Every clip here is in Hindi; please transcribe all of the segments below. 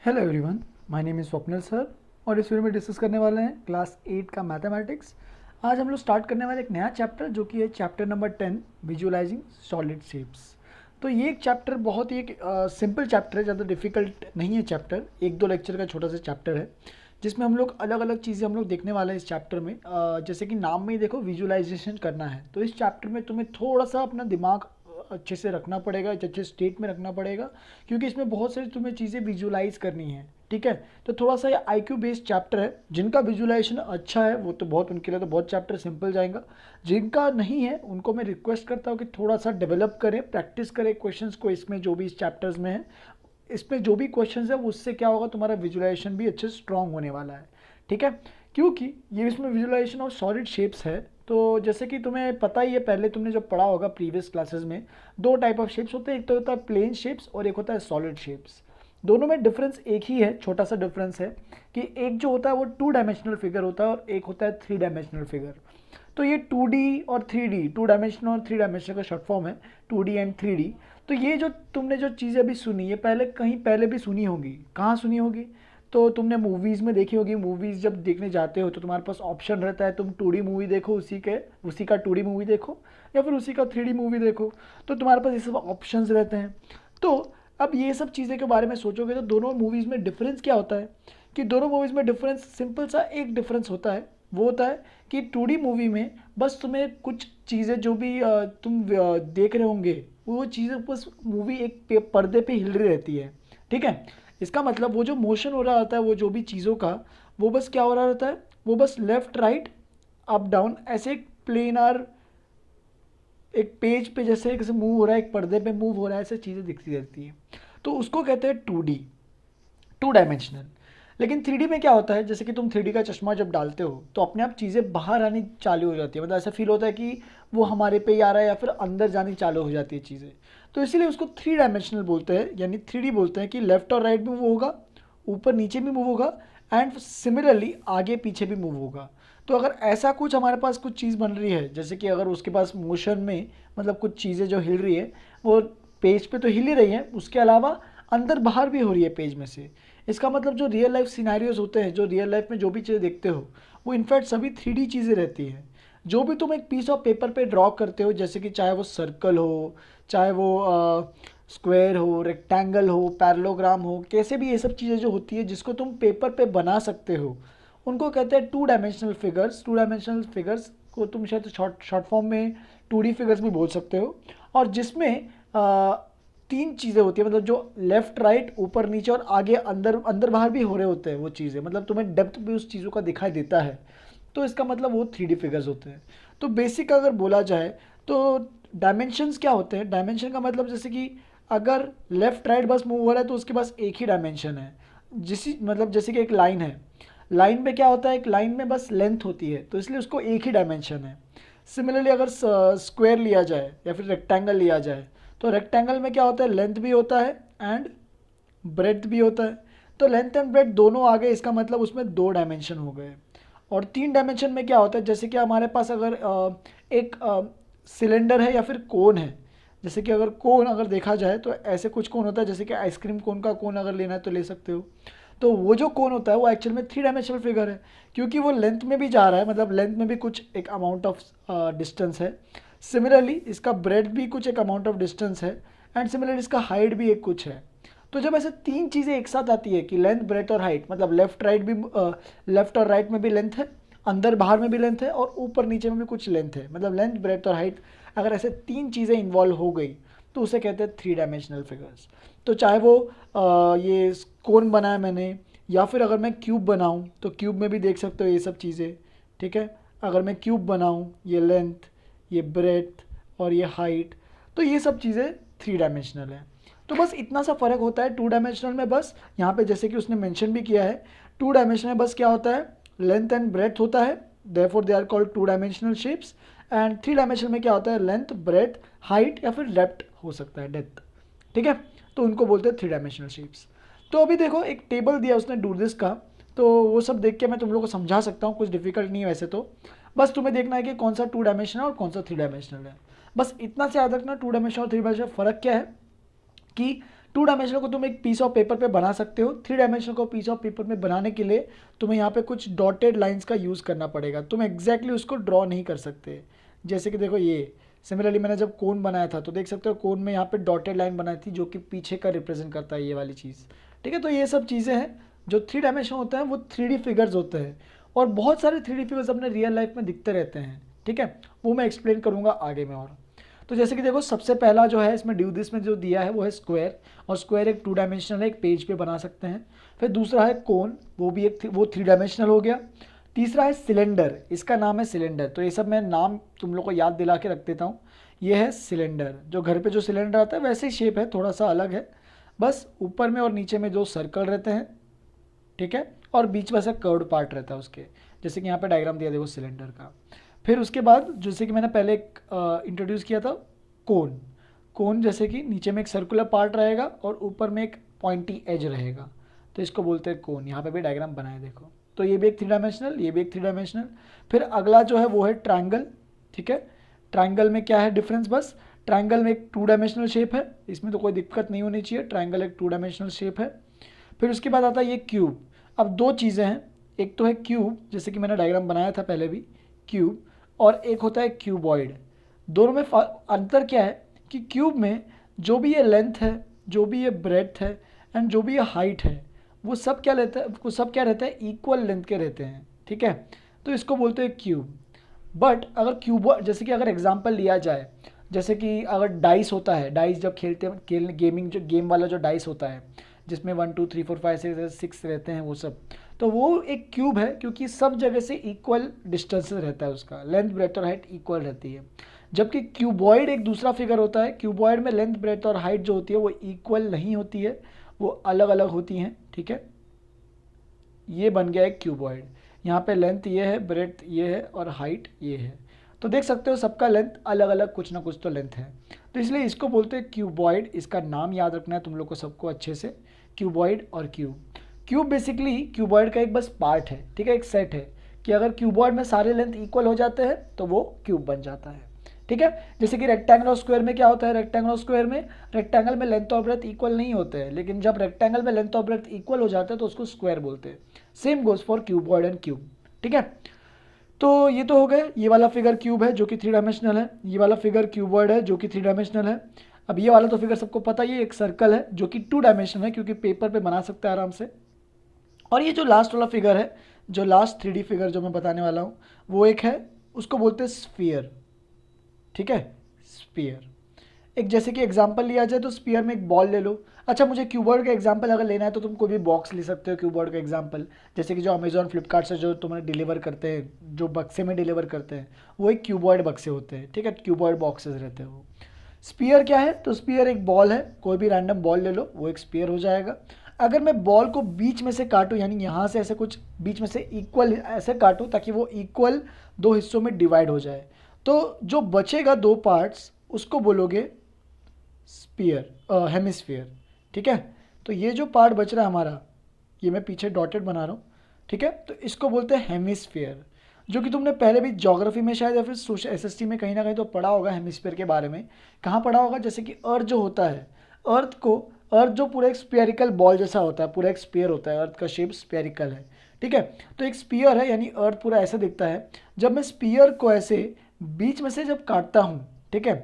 Hello everyone, my name is Swapnil sir और इस वीडियो में डिस्कस करने वाले हैं क्लास 8 का मैथमेटिक्स। आज हम लोग स्टार्ट करने वाले एक नया चैप्टर जो कि है chapter number 10 visualising solid shapes. तो ये एक चैप्टर बहुत ही एक सिंपल चैप्टर है, ज़्यादा डिफिकल्ट नहीं है चैप्टर। एक दो लेक्चर का छोटा सा चैप्टर है जिसमें हम लोग अलग अलग चीज़ें हम लोग देखने वाले हैं इस चैप्टर में। जैसे कि नाम में ही देखो विजुअलाइजेशन करना है, तो इस चैप्टर में तुम्हें थोड़ा सा अपना दिमाग अच्छे से रखना पड़ेगा, एक अच्छे स्टेट में रखना पड़ेगा, क्योंकि इसमें बहुत सारी तुम्हें चीज़ें विजुलाइज करनी है। ठीक है, तो थोड़ा सा ये IQ बेस्ड चैप्टर है। जिनका विजुलाइजेशन अच्छा है वो तो बहुत, उनके लिए तो बहुत चैप्टर सिंपल जाएगा। जिनका नहीं है उनको मैं रिक्वेस्ट करता हूँ कि थोड़ा सा डेवलप करें, प्रैक्टिस करें क्वेश्चंस को, इसमें जो भी इस चैप्टर्स में है, इसमें जो भी क्वेश्चंस है उससे क्या होगा, तुम्हारा विजुलाइजेशन भी अच्छे स्ट्रांग होने वाला है। ठीक है, क्योंकि ये इसमें विजुलाइजेशन ऑफ सॉलिड शेप्स है। तो जैसे कि तुम्हें पता ही है, पहले तुमने जो पढ़ा होगा प्रीवियस क्लासेस में, दो टाइप ऑफ शेप्स होते हैं, एक तो होता है प्लेन शेप्स और एक होता है सॉलिड शेप्स। दोनों में डिफरेंस एक ही है, छोटा सा डिफरेंस है कि एक जो होता है वो 2 डायमेंशनल फिगर होता है और एक होता है 3 डायमेंशनल फिगर। तो ये 2D और 3D, 2 डायमेंशनल और 3 डायमेंशनल का शॉर्ट फॉर्म है, 2D एंड 3D। तो ये जो तुमने जो चीज़ें अभी सुनी, ये पहले कहीं पहले भी सुनी होगी। कहाँ सुनी होगी? तो तुमने मूवीज़ में देखी होगी। मूवीज़ जब देखने जाते हो तो तुम्हारे पास ऑप्शन रहता है, तुम 2D मूवी देखो, उसी का 2D मूवी देखो, या फिर उसी का 3D मूवी देखो। तो तुम्हारे पास ये सब ऑप्शंस रहते हैं। तो अब ये सब चीज़ें के बारे में सोचोगे तो दोनों मूवीज़ में डिफरेंस क्या होता है, कि दोनों मूवीज़ में डिफरेंस सिंपल सा एक डिफरेंस होता है। वो होता है कि 2D मूवी में बस तुम्हें कुछ चीज़ें जो भी तुम देख रहे होंगे, वो चीज़ें बस मूवी एक पर्दे पे हिल रही रहती है। ठीक है, इसका मतलब वो जो मोशन हो रहा होता है, वो जो भी चीज़ों का, वो बस क्या हो रहा रहता है, वो बस लेफ्ट राइट अप डाउन ऐसे एक प्लेनर, एक पेज पे जैसे कैसे मूव हो रहा है, एक पर्दे पे मूव हो रहा है, ऐसे चीज़ें दिखती रहती है। तो उसको कहते हैं 2D, 2 डायमेंशनल। लेकिन 3D में क्या होता है, जैसे कि तुम 3D का चश्मा जब डालते हो तो अपने आप चीज़ें बाहर आनी चालू हो जाती है, मतलब ऐसा फील होता है कि वो हमारे पे ही आ रहा है या फिर अंदर जानी चालू हो जाती है चीज़ें। तो इसीलिए उसको 3 डायमेंशनल बोलते हैं, यानी 3D बोलते हैं कि लेफ्ट और राइट भी मूव होगा, ऊपर नीचे भी मूव होगा, एंड सिमिलरली आगे पीछे भी मूव होगा। तो अगर ऐसा कुछ हमारे पास कुछ चीज़ बन रही है, जैसे कि अगर उसके पास मोशन में मतलब कुछ चीज़ें जो हिल रही है, वो पेज पे तो हिल ही रही है, उसके अलावा अंदर बाहर भी हो रही है पेज में से। इसका मतलब जो रियल लाइफ सिनेरियोज होते हैं, जो रियल लाइफ में जो भी चीज़ें देखते हो, वो इनफैक्ट सभी 3D चीज़ें रहती हैं। जो भी तुम एक पीस ऑफ पेपर पे ड्रॉ करते हो, जैसे कि चाहे वो सर्कल हो, चाहे वो स्क्वायर हो, रेक्टेंगल हो, पैरेललोग्राम हो, कैसे भी ये सब चीज़ें जो होती है जिसको तुम पेपर पे बना सकते हो, उनको कहते हैं 2 डायमेंशनल फिगर्स। 2 डायमेंशनल फिगर्स को तुम शायद शॉर्ट फॉर्म में 2D फिगर्स भी बोल सकते हो। और जिसमें तीन चीज़ें होती है, मतलब जो लेफ्ट राइट ऊपर नीचे और आगे अंदर अंदर बाहर भी हो रहे होते हैं वो चीज़ें, मतलब तुम्हें डेप्थ भी उस चीज़ों का दिखाई देता है। तो इसका मतलब वो 3D फिगर्स होते हैं। तो बेसिक अगर बोला जाए तो डायमेंशंस क्या होते हैं, डायमेंशन का मतलब जैसे कि अगर लेफ्ट राइट बस मूव हो रहा है तो उसके पास एक ही डायमेंशन है। मतलब जैसे कि एक लाइन है, लाइन में क्या होता है, एक लाइन में बस लेंथ होती है, तो इसलिए उसको एक ही डायमेंशन है। सिमिलरली अगर स्क्वायर लिया जाए या फिर रेक्टेंगल लिया जाए, तो रेक्टेंगल में क्या होता है, लेंथ भी होता है एंड ब्रेड्थ भी होता है। तो लेंथ एंड ब्रेड्थ दोनों आ गए, इसका मतलब उसमें 2 डायमेंशन हो गए। और 3 डायमेंशन में क्या होता है, जैसे कि हमारे पास अगर एक सिलेंडर है या फिर कोन है, जैसे कि अगर कोन अगर देखा जाए तो ऐसे कुछ कोन होता है, जैसे कि आइसक्रीम कोन का कोन अगर लेना है तो ले सकते हो। तो वो जो कोन होता है वो एक्चुअल में 3 डायमेंशनल फिगर है, क्योंकि वो लेंथ में भी जा रहा है, मतलब लेंथ में भी कुछ एक अमाउंट ऑफ डिस्टेंस है। सिमिलरली इसका ब्रेड भी कुछ एक अमाउंट ऑफ डिस्टेंस है, एंड सिमिलरली इसका हाइट भी एक कुछ है। तो जब ऐसे तीन चीज़ें एक साथ आती है कि लेंथ ब्रेथ और हाइट, मतलब लेफ्ट और राइट में भी लेंथ है, अंदर बाहर में भी लेंथ है, और ऊपर नीचे में भी कुछ लेंथ है, मतलब लेंथ ब्रेथ और हाइट, अगर ऐसे तीन चीज़ें इन्वॉल्व हो गई तो उसे कहते हैं 3 डायमेंशनल फिगर्स। तो चाहे वो ये कोन बनाया मैंने, या फिर अगर मैं क्यूब बनाऊँ तो क्यूब में भी देख सकते हो ये सब चीज़ें। ठीक है, अगर मैं क्यूब बनाऊँ, ये लेंथ, ये ब्रेथ और ये हाइट, तो ये सब चीज़ें 3 डायमेंशनल है। तो बस इतना सा फ़र्क होता है 2 डायमेंशनल में, बस यहाँ पे जैसे कि उसने मेंशन भी किया है, 2 डायमेंशनल में बस क्या होता है, लेंथ एंड ब्रेथ होता है, therefore they are called 2 dimensional shapes. And 3 dimensional में क्या होता है, लेंथ ब्रेथ हाइट या फिर डेप्थ हो सकता है, डेप्थ। ठीक है, तो उनको बोलते हैं 3 डायमेंशनल शेप्स। तो अभी देखो एक टेबल दिया उसने डू दिस का, तो वो सब देख के मैं तुम लोग को समझा सकता हूँ, कुछ डिफिकल्ट नहीं है वैसे तो। बस तुम्हें देखना है कि कौन सा 2 डायमेंशनल और कौन सा 3 डायमेंशनल है। बस इतना से याद रखना, 2 डायमेंशनल और 3 डायमेंशनल फ़र्क क्या है, कि टू डायमेंशनल को तुम एक पीस ऑफ पेपर पे बना सकते हो, थ्री डायमेंशनल को पीस ऑफ पेपर में बनाने के लिए तुम्हें यहाँ पे कुछ डॉटेड लाइंस का यूज़ करना पड़ेगा, तुम एग्जैक्टली उसको ड्रॉ नहीं कर सकते। जैसे कि देखो ये सिमिलरली मैंने जब कोन बनाया था तो देख सकते हो कोन में यहाँ पे डॉटेड लाइन बनाई थी जो कि पीछे का रिप्रेजेंट करता है ये वाली चीज़। ठीक है, तो ये सब चीज़ें हैं जो थ्री डायमेंशन होता है, वो 3D फिगर्स होते हैं और बहुत सारे 3D फिगर्स अपने रियल लाइफ में दिखते रहते हैं। ठीक है, वो मैं एक्सप्लेन करूँगा आगे में। और तो जैसे कि देखो सबसे पहला जो है इसमें ड्यू दिस में जो दिया है वो है स्क्वायर, और स्क्वायर एक 2 डायमेंशनल है, एक पेज पे बना सकते हैं। फिर दूसरा है कोन, वो भी वो 3 डायमेंशनल हो गया। तीसरा है सिलेंडर, इसका नाम है सिलेंडर। तो ये सब मैं नाम तुम लोग को याद दिला के रख देता हूँ। ये है सिलेंडर, जो घर पे जो सिलेंडर आता है वैसे ही शेप है, थोड़ा सा अलग है, बस ऊपर में और नीचे में जो सर्कल रहते हैं। ठीक है, और बीच में से कर्व्ड पार्ट रहता है उसके, जैसे कि यहाँ पे डायग्राम दिया देखो सिलेंडर का। फिर उसके बाद जैसे कि मैंने पहले इंट्रोड्यूस किया था कोन, कोन जैसे कि नीचे में एक सर्कुलर पार्ट रहेगा और ऊपर में एक पॉइंटी एज रहेगा, तो इसको बोलते हैं कोन। यहाँ पे भी डायग्राम बनाए देखो, तो ये भी एक 3 डायमेंशनल, ये भी एक 3 डायमेंशनल। फिर अगला जो है वो है ट्रायंगल। ठीक है, ट्रायंगल में क्या है डिफरेंस, बस ट्रायंगल में एक 2 डायमेंशनल शेप है, इसमें तो कोई दिक्कत नहीं होनी चाहिए, ट्रायंगल एक 2 डायमेंशनल शेप है। फिर उसके बाद आता है ये क्यूब। अब दो चीज़ें हैं, एक तो है क्यूब जैसे कि मैंने डायग्राम बनाया था पहले भी, क्यूब, और एक होता है क्यूबॉइड। दोनों में अंतर क्या है कि क्यूब में जो भी ये लेंथ है, जो भी ये ब्रेड्थ है एंड जो भी ये हाइट है, वो सब क्या लेता है, वो सब क्या रहता है, इक्वल लेंथ के रहते हैं। ठीक है, तो इसको बोलते हैं क्यूब। बट अगर क्यूब जैसे कि अगर एग्जांपल लिया जाए, जैसे कि अगर डाइस होता है, डाइस जब खेलने गेमिंग जो गेम वाला जो डाइस होता है जिसमें 1 2 3 4 5 6 रहते हैं वो सब, तो वो एक क्यूब है क्योंकि सब जगह से इक्वल डिस्टेंस रहता है, उसका लेंथ ब्रेथ और हाइट इक्वल रहती है। जबकि क्यूबॉइड एक दूसरा फिगर होता है, क्यूबॉइड में लेंथ ब्रेथ और हाइट जो होती है वो इक्वल नहीं होती है, वो अलग अलग होती हैं। ठीक है, ये बन गया एक क्यूबॉइड। यहाँ पे लेंथ ये है, ब्रेथ ये है और हाइट ये है, तो देख सकते हो सबका लेंथ अलग अलग, कुछ ना कुछ तो लेंथ है, तो इसलिए इसको बोलते हैं क्यूबॉइड। इसका नाम याद रखना है तुम लोग को सबको अच्छे से, क्यूबॉइड और क्यूब। क्यूब बेसिकली क्यूबॉइड का एक बस पार्ट है। ठीक है, एक सेट है कि अगर क्यूबॉइड में सारे लेंथ इक्वल हो जाते हैं तो वो क्यूब बन जाता है। ठीक है, जैसे कि रेक्टेंगल और स्क्वायर में क्या होता है, रेक्टेंगल और स्क्वायर में रेक्टेंगल में लेंथ और ब्रेथ इक्वल नहीं होते हैं, लेकिन जब रेक्टेंगल में लेंथ और ब्रेथ इक्वल हो जाते हैं तो उसको स्क्वायर बोलते हैं। Same goes for cuboid and cube. ठीक है, तो ये तो हो गए, ये वाला फिगर क्यूब है जो कि 3 डायमेंशनल है, ये वाला फिगर क्यूबॉइड है जो कि 3 डायमेंशनल है। अब ये वाला तो फिगर सबको पता ही है, एक सर्कल है जो कि 2 डायमेंशनल है क्योंकि पेपर पे बना सकते हैं आराम से। और ये जो लास्ट वाला फिगर है, जो लास्ट 3D फिगर जो मैं बताने वाला हूँ, वो एक है, उसको बोलते हैं स्फीयर। ठीक है, स्फीयर। एक जैसे कि एग्जांपल लिया जाए तो स्फीयर में एक बॉल ले लो। अच्छा, मुझे क्यूबॉइड का एग्जांपल अगर लेना है तो तुम कोई भी बॉक्स ले सकते हो क्यूबॉइड का एग्जांपल, जैसे कि जो अमेजॉन फ्लिपकार्ट से जो तुम्हें डिलीवर करते हैं, जो बक्से में डिलीवर करते हैं, वो एक क्यूबॉइड बक्से होते हैं। ठीक है, क्यूबॉइड बॉक्सेस रहते हैं वो। स्पीयर क्या है, तो स्पीयर एक बॉल है, कोई भी रैंडम बॉल ले लो, वो एक स्पीयर हो जाएगा। अगर मैं बॉल को बीच में से काटूँ, यानी यहाँ से ऐसे कुछ बीच में से इक्वल ऐसे काटूँ ताकि वो इक्वल 2 हिस्सों में डिवाइड हो जाए, तो जो बचेगा 2 पार्ट्स उसको बोलोगे स्पीयर, हेमिस्फीयर। ठीक है, तो ये जो पार्ट बच रहा है हमारा, ये मैं पीछे डॉटेड बना रहा हूँ। ठीक है, तो इसको बोलते हैं हेमिस्फीयर, जो कि तुमने पहले भी ज्योग्राफी में शायद या फिर सोशल एसएसटी में कहीं ना कहीं तो पढ़ा होगा हेमिस्फीयर के बारे में। कहाँ पढ़ा होगा, जैसे कि अर्थ जो होता है, अर्थ जो पूरा एक स्फेरिकल बॉल जैसा होता है, पूरा एक स्फीयर होता है, अर्थ का शेप स्फेरिकल है। ठीक है, तो एक स्फीयर है यानी अर्थ पूरा ऐसा दिखता है। जब मैं स्फीयर को ऐसे बीच में से जब काटता हूँ, ठीक है,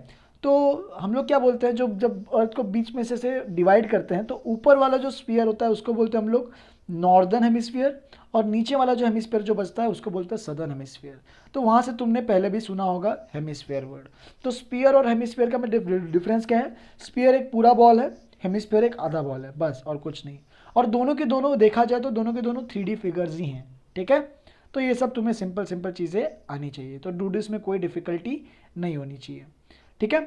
तो हम लोग क्या बोलते हैं, जब अर्थ को बीच में से डिवाइड करते हैं तो ऊपर वाला जो स्फीयर होता है उसको बोलते हैं हम लोग नॉर्दर्न हेमिस्फीयर, और नीचे वाला जो हेमिस्फीयर जो बचता है उसको बोलते हैं सदर्न हेमिस्फीयर। तो वहाँ से तुमने पहले भी सुना होगा हेमिस्फीयर वर्ड। तो स्फीयर और हेमिस्फीयर का डिफरेंस क्या है, स्फीयर एक पूरा बॉल है, हेमिस्फीयर एक आधा बॉल है, बस और कुछ नहीं। और दोनों के दोनों देखा जाए तो दोनों के दोनों 3D फिगर्स ही हैं। ठीक है, तो ये सब तुम्हें सिंपल सिंपल चीज़ें आनी चाहिए, तो डू दिस में कोई डिफ़िकल्टी नहीं होनी चाहिए। ठीक है,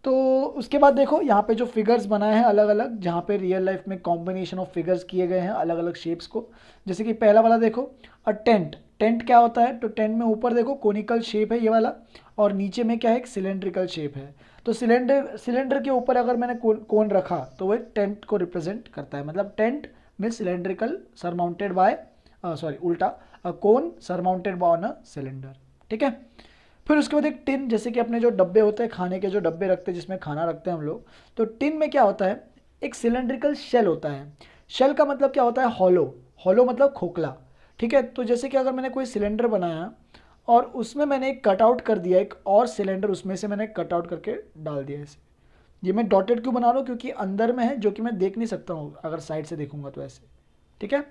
तो उसके बाद देखो यहाँ पे जो फिगर्स बनाए हैं अलग अलग, जहाँ पे रियल लाइफ में कॉम्बिनेशन ऑफ फिगर्स किए गए हैं अलग अलग शेप्स को। जैसे कि पहला वाला देखो, टेंट। टेंट क्या होता है, तो टेंट में ऊपर देखो कोनिकल शेप है ये वाला, और नीचे में क्या है, एक सिलेंड्रिकल शेप है। तो सिलेंडर के ऊपर अगर मैंने कोन रखा तो वो एक टेंट को रिप्रेजेंट करता है, मतलब टेंट में सिलेंड्रिकल सरमाउंटेड बाय उल्टा cone surmounted by on a cylinder. ठीक है, फिर उसके बाद एक टिन, जैसे कि अपने जो डब्बे होते हैं खाने के, जो डब्बे रखते हैं जिसमें खाना रखते हैं हम लोग, तो टिन में क्या होता है, एक सिलेंड्रिकल शेल होता है। शेल का मतलब क्या होता है? हॉलो। हॉलो मतलब खोखला, ठीक है। तो जैसे कि अगर मैंने कोई सिलेंडर बनाया और उसमें मैंने एक कटआउट कर दिया, एक और सिलेंडर उसमें से मैंने कटआउट करके डाल दिया ऐसे। ये मैं डॉटेड क्यों बना रहा हूँ? क्योंकि अंदर में है, जो कि मैं देख नहीं सकता हूँ अगर साइड से देखूंगा तो ऐसे, ठीक है।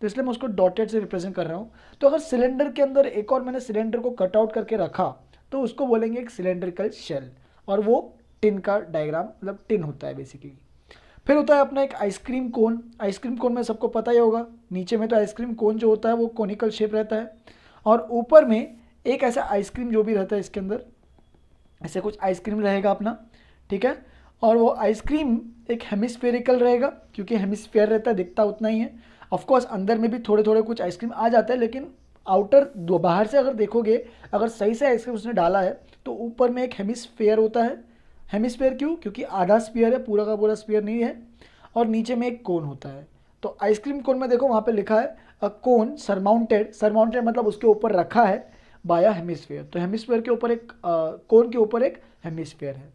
तो इसलिए मैं उसको डॉटेड से रिप्रेजेंट कर रहा हूँ। तो अगर सिलेंडर के अंदर एक और मैंने सिलेंडर को कटआउट करके रखा तो उसको बोलेंगे एक सिलेंड्रिकल शेल, और वो टिन का डायग्राम, मतलब टिन होता है बेसिकली। फिर होता है अपना एक आइसक्रीम कोन। आइसक्रीम कोन में सबको पता ही होगा, नीचे में तो आइसक्रीम कोन जो होता है वो कोनिकल शेप रहता है, और ऊपर में एक ऐसा आइसक्रीम जो भी रहता है, इसके अंदर ऐसे कुछ आइसक्रीम रहेगा अपना, ठीक है। और वो आइसक्रीम एक हेमिस्फेरिकल रहेगा, क्योंकि हेमिस्फेयर रहता है, दिखता उतना ही है। ऑफकोर्स अंदर में भी थोड़े थोड़े कुछ आइसक्रीम आ जाता है, लेकिन आउटर बाहर से अगर देखोगे, अगर सही से आइसक्रीम उसने डाला है तो ऊपर में एक हेमिस्फेयर होता है। हेमिस्फेयर क्यों? क्योंकि आधा स्फीयर है, पूरा का पूरा स्फीयर नहीं है। और नीचे में एक कोन होता है। तो आइसक्रीम कोन में देखो वहाँ पे लिखा है अ कोन सरमाउंटेड। सरमाउंटेड मतलब उसके ऊपर रखा है बाया हेमिस्फेयर। तो हेमिस्फेयर के ऊपर एक कोन के ऊपर एक हेमिस्फेयर है।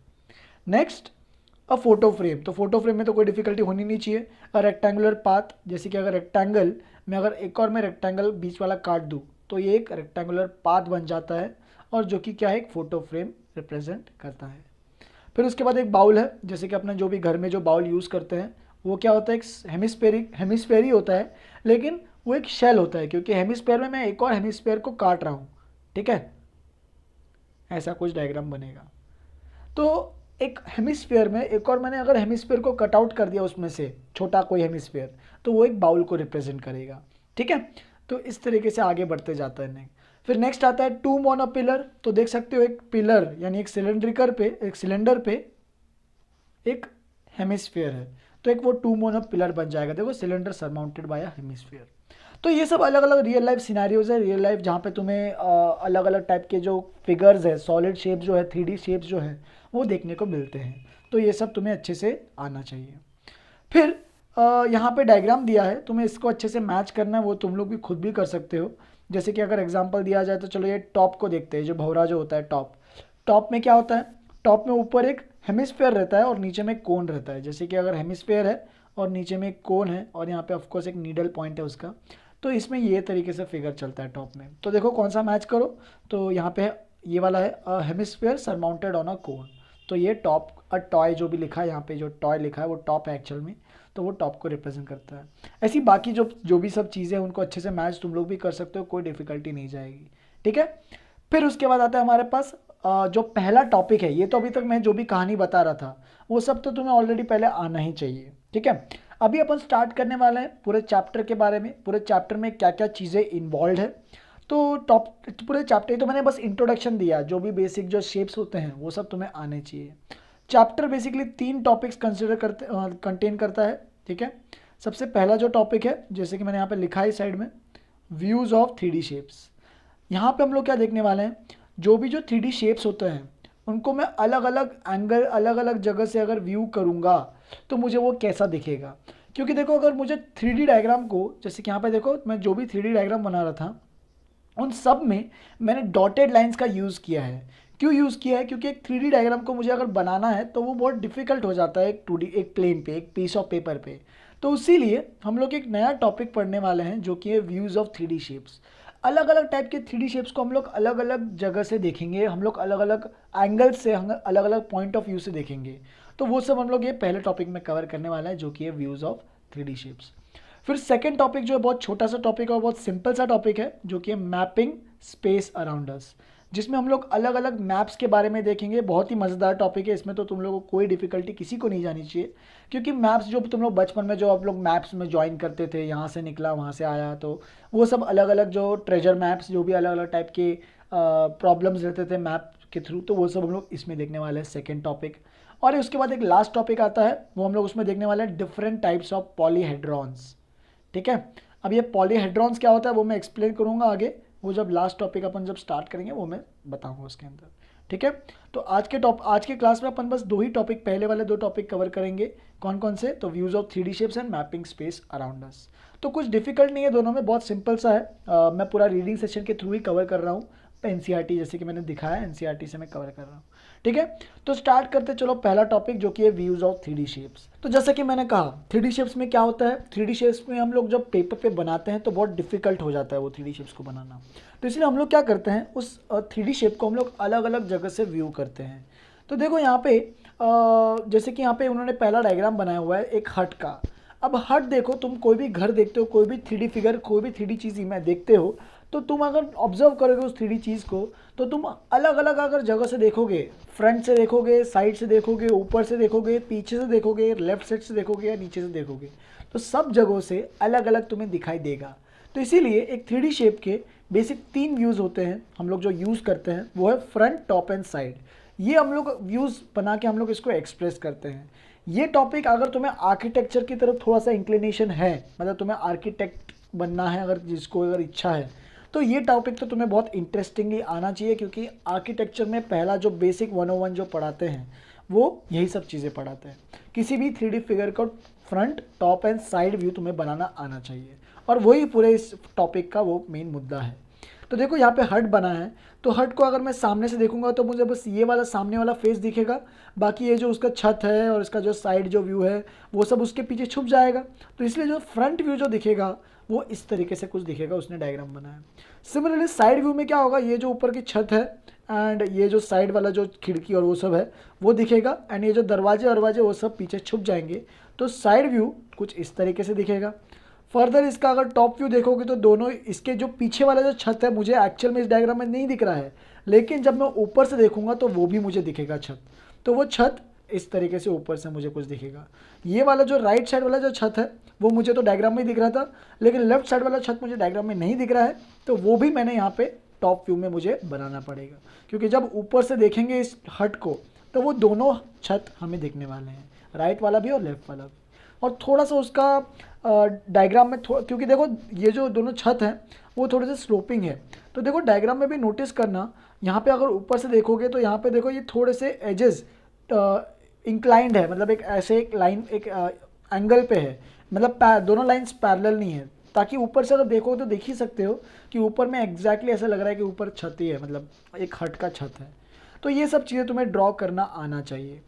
नेक्स्ट, अ फोटो फ्रेम। तो फोटो फ्रेम में तो कोई डिफिकल्टी होनी नहीं चाहिए। अ रेक्टेंगुलर पाथ, जैसे कि अगर रेक्टेंगल में अगर एक और मैं रेक्टेंगल बीच वाला काट दूँ तो ये एक रेक्टेंगुलर पाथ बन जाता है, और जो कि क्या है, एक फोटो फ्रेम रिप्रेजेंट करता है। फिर उसके बाद एक बाउल है, जैसे कि अपने जो भी घर में जो बाउल यूज़ करते हैं वो क्या होता है, एक हेमिस्फेयर ही होता है, लेकिन वो एक शेल होता है, क्योंकि हेमिस्फेयर में मैं एक और हेमिस्फेयर को काट रहा हूँ, ठीक है। ऐसा कुछ डायग्राम बनेगा। तो एक हेमिस्फेयर में एक और मैंने अगर हेमिस्फेयर को कट आउट कर दिया उसमें से छोटा कोई हेमिस्फेयर, तो वो एक बाउल को रिप्रेजेंट करेगा, ठीक है। तो इस तरीके से आगे बढ़ते जाता है। फिर नेक्स्ट आता है टूम ऑन अ पिलर। तो देख सकते हो एक पिलर यानी एक सिलेंड्रिकल पे, एक सिलेंडर पे एक हेमिस्फेयर है, तो एक वो टूम ऑन अ पिलर बन जाएगा। देखो, सिलेंडर सरमाउंटेड बाय अ हेमिस्फेयर। तो ये सब अलग अलग रियल लाइफ सिनेरियोज है, रियल लाइफ जहाँ पे तुम्हें अलग अलग टाइप के जो फिगर्स है, सॉलिड शेप जो है, 3D शेप्स जो है वो देखने को मिलते हैं। तो ये सब तुम्हें अच्छे से आना चाहिए। फिर यहाँ पे डायग्राम दिया है, तुम्हें इसको अच्छे से मैच करना है, वो तुम लोग भी खुद भी कर सकते हो। जैसे कि अगर एग्जांपल दिया जाए तो चलो ये टॉप को देखते हैं, जो भौरा जो होता है टॉप। टॉप में क्या होता है? टॉप में ऊपर एक हेमिस्फेयर रहता है और नीचे में कोन रहता है। जैसे कि अगर हेमिस्फेयर है और नीचे में एक कोन है और यहाँ पे ऑफकोर्स एक नीडल पॉइंट है उसका, तो इसमें ये तरीके से फिगर चलता है टॉप में। तो देखो कौन सा मैच करो, तो यहाँ पे ये वाला है हेमिस्फेयर सरमाउंटेड ऑन अ कोन। तो ये टॉप अ टॉय जो भी लिखा है यहाँ पे, जो टॉय लिखा है वो टॉप है एक्चुअल में, तो वो टॉप को रिप्रेजेंट करता है। ऐसी बाकी जो जो भी सब चीज़ें हैं उनको अच्छे से मैच तुम लोग भी कर सकते हो, कोई डिफिकल्टी नहीं जाएगी, ठीक है। फिर उसके बाद आता है हमारे पास जो पहला टॉपिक है। ये तो अभी तक मैं जो भी कहानी बता रहा था वो सब तो तुम्हें ऑलरेडी पहले आना ही चाहिए, ठीक है। अभी अपन स्टार्ट करने वाले हैं पूरे चैप्टर के बारे में, पूरे चैप्टर में क्या क्या चीज़ें इन्वॉल्व है। तो पूरे चैप्टर तो मैंने बस इंट्रोडक्शन दिया, जो भी बेसिक जो शेप्स होते हैं वो सब तुम्हें आने चाहिए। चैप्टर बेसिकली 3 टॉपिक्स कंटेन करता है, ठीक है। सबसे पहला जो टॉपिक है, जैसे कि मैंने यहाँ पे लिखा है साइड में, व्यूज़ ऑफ 3D शेप्स। यहाँ पे हम लोग क्या देखने वाले हैं, जो भी जो 3D शेप्स होते हैं उनको मैं अलग अलग एंगल, अलग अलग जगह से अगर व्यू करूँगा तो मुझे वो कैसा दिखेगा। क्योंकि देखो, अगर मुझे 3D डायग्राम को, जैसे कि यहाँ पे देखो मैं जो भी 3D डायग्राम बना रहा था उन सब में मैंने डॉटेड लाइंस का यूज़ किया है। क्यों यूज़ किया है? क्योंकि एक 3D डायग्राम को मुझे अगर बनाना है तो वो बहुत डिफिकल्ट हो जाता है एक 2D, एक प्लेन पे, एक पीस ऑफ पेपर पे। तो इसीलिए हम लोग एक नया टॉपिक पढ़ने वाले हैं जो कि है व्यूज़ ऑफ 3D शेप्स। अलग अलग टाइप के 3D शेप्स को हम लोग अलग अलग जगह से देखेंगे, हम लोग अलग अलग एंगल्स से, हम अलग अलग पॉइंट ऑफ व्यू से देखेंगे। तो वो सब हम लोग ये पहले टॉपिक में कवर करने वाला है, जो कि है व्यूज़ ऑफ 3D शेप्स। फिर सेकंड टॉपिक जो है बहुत छोटा सा टॉपिक है और बहुत सिंपल सा टॉपिक है, जो कि है मैपिंग स्पेस अराउंड अस, जिसमें हम लोग अलग अलग मैप्स के बारे में देखेंगे। बहुत ही मज़ेदार टॉपिक है, इसमें तो तुम लोगों को कोई डिफिकल्टी किसी को नहीं जानी चाहिए, क्योंकि मैप्स जो तुम लोग बचपन में जो आप लोग मैप्स में ज्वाइन करते थे, यहाँ से निकला वहाँ से आया, तो वो सब अलग अलग जो ट्रेजर मैप्स, जो भी अलग अलग टाइप के प्रॉब्लम्स रहते थे मैप के थ्रू, तो वो सब हम लोग इसमें देखने वाले हैं, सेकेंड टॉपिक। और उसके बाद एक लास्ट टॉपिक आता है, वो हम लोग उसमें देखने वाले हैं डिफरेंट टाइप्स ऑफ पॉलीहेड्रॉन्स, ठीक है। अब ये पॉलीहेड्रॉन्स क्या होता है वो मैं एक्सप्लेन करूंगा आगे, वो जब लास्ट टॉपिक अपन जब स्टार्ट करेंगे वो मैं बताऊंगा उसके अंदर, ठीक है। तो आज के क्लास में अपन बस 2 ही टॉपिक, पहले वाले 2 टॉपिक कवर करेंगे। कौन कौन से? तो views of 3D shapes and mapping space around us. तो कुछ डिफिकल्ट नहीं है दोनों में, बहुत सिंपल सा है। मैं पूरा रीडिंग सेशन के थ्रू ही कवर कर रहा हूँ, एनसीईआरटी जैसे कि मैंने दिखाया, एनसीईआरटी से मैं कवर कर रहा हूँ। ठीक है, तो स्टार्ट करते चलो पहला टॉपिक जो कि है व्यूज ऑफ 3D शेप्स। तो जैसा कि मैंने कहा 3D शेप्स में क्या होता है, 3D शेप्स में हम लोग जब पेपर पे बनाते हैं तो बहुत डिफिकल्ट हो जाता है वो 3D शेप्स को बनाना। तो इसलिए हम लोग क्या करते हैं, उस 3D शेप को हम लोग अलग अलग जगह से व्यू करते हैं। तो देखो यहाँ पे जैसे कि यहाँ पे उन्होंने पहला डायग्राम बनाया हुआ है एक हट का। अब हट देखो, तुम कोई भी घर देखते हो, कोई भी 3D फिगर, कोई भी 3D चीज़ में देखते हो, तो तुम अगर ऑब्जर्व करोगे उस 3D चीज़ को तो तुम अलग अलग अगर जगह से देखोगे, फ्रंट से देखोगे, साइड से देखोगे, ऊपर से देखोगे, पीछे से देखोगे, लेफ्ट साइड से देखोगे या नीचे से देखोगे, तो सब जगहों से अलग अलग तुम्हें दिखाई देगा। तो इसीलिए एक 3D शेप के बेसिक 3 व्यूज़ होते हैं हम लोग जो यूज़ करते हैं, वो है फ्रंट, टॉप एंड साइड। ये हम लोग व्यूज़ बना के हम लोग इसको एक्सप्रेस करते हैं। ये टॉपिक अगर तुम्हें आर्किटेक्चर की तरफ थोड़ा सा इंक्लिनेशन है, मतलब तुम्हें आर्किटेक्ट बनना है, अगर जिसको अगर इच्छा है, तो ये टॉपिक तो तुम्हें बहुत इंटरेस्टिंगली आना चाहिए, क्योंकि आर्किटेक्चर में पहला जो बेसिक 101 जो पढ़ाते हैं वो यही सब चीज़ें पढ़ाते हैं। किसी भी 3D फिगर का front, top and side view तुम्हें बनाना आना चाहिए, और वही पूरे इस टॉपिक का वो मेन मुद्दा है। तो देखो यहाँ पे हट बना है, तो हट को अगर मैं सामने से देखूंगा तो मुझे बस ये वाला सामने वाला फेस दिखेगा, बाकी ये जो उसका छत है और इसका जो साइड जो व्यू है वो सब उसके पीछे छुप जाएगा। तो इसलिए जो फ्रंट व्यू जो दिखेगा वो इस तरीके से कुछ दिखेगा, उसने डायग्राम बनाया। सिमिलरली साइड व्यू में क्या होगा, ये जो ऊपर की छत है एंड ये जो साइड वाला जो खिड़की और वो सब है वो दिखेगा, एंड ये जो दरवाजे वो सब पीछे छुप जाएंगे। तो साइड व्यू कुछ इस तरीके से दिखेगा। फर्दर इसका अगर टॉप व्यू देखोगे तो दोनों इसके जो पीछे वाला जो छत है मुझे एक्चुअल में इस डायग्राम में नहीं दिख रहा है, लेकिन जब मैं ऊपर से देखूंगा तो वो भी मुझे दिखेगा छत। तो वो छत इस तरीके से ऊपर से मुझे कुछ दिखेगा। ये वाला जो राइट साइड वाला जो छत है वो मुझे तो डायग्राम में दिख रहा था, लेकिन लेफ्ट साइड वाला छत मुझे डायग्राम में नहीं दिख रहा है, तो वो भी मैंने यहाँ पे टॉप व्यू में मुझे बनाना पड़ेगा, क्योंकि जब ऊपर से देखेंगे इस हट को तो वो दोनों छत हमें दिखने वाले हैं, राइट वाला भी और लेफ्ट वाला भी। और थोड़ा सा उसका डायग्राम में क्योंकि देखो ये जो दोनों छत हैं वो थोड़े से स्लोपिंग है, तो देखो डायग्राम में भी नोटिस करना, यहाँ पे अगर ऊपर से देखोगे तो यहाँ पे देखो ये थोड़े से एजेस इंक्लाइंड है, मतलब एक ऐसे एक लाइन एक एंगल पे है, मतलब दोनों लाइंस पैरेलल नहीं है, ताकि ऊपर से अगर देखो तो देख ही सकते हो कि ऊपर में एग्जैक्टली ऐसा लग रहा है कि ऊपर छत ही है, मतलब एक हट का छत है। तो ये सब चीज़ें तुम्हें ड्रॉ करना आना चाहिए।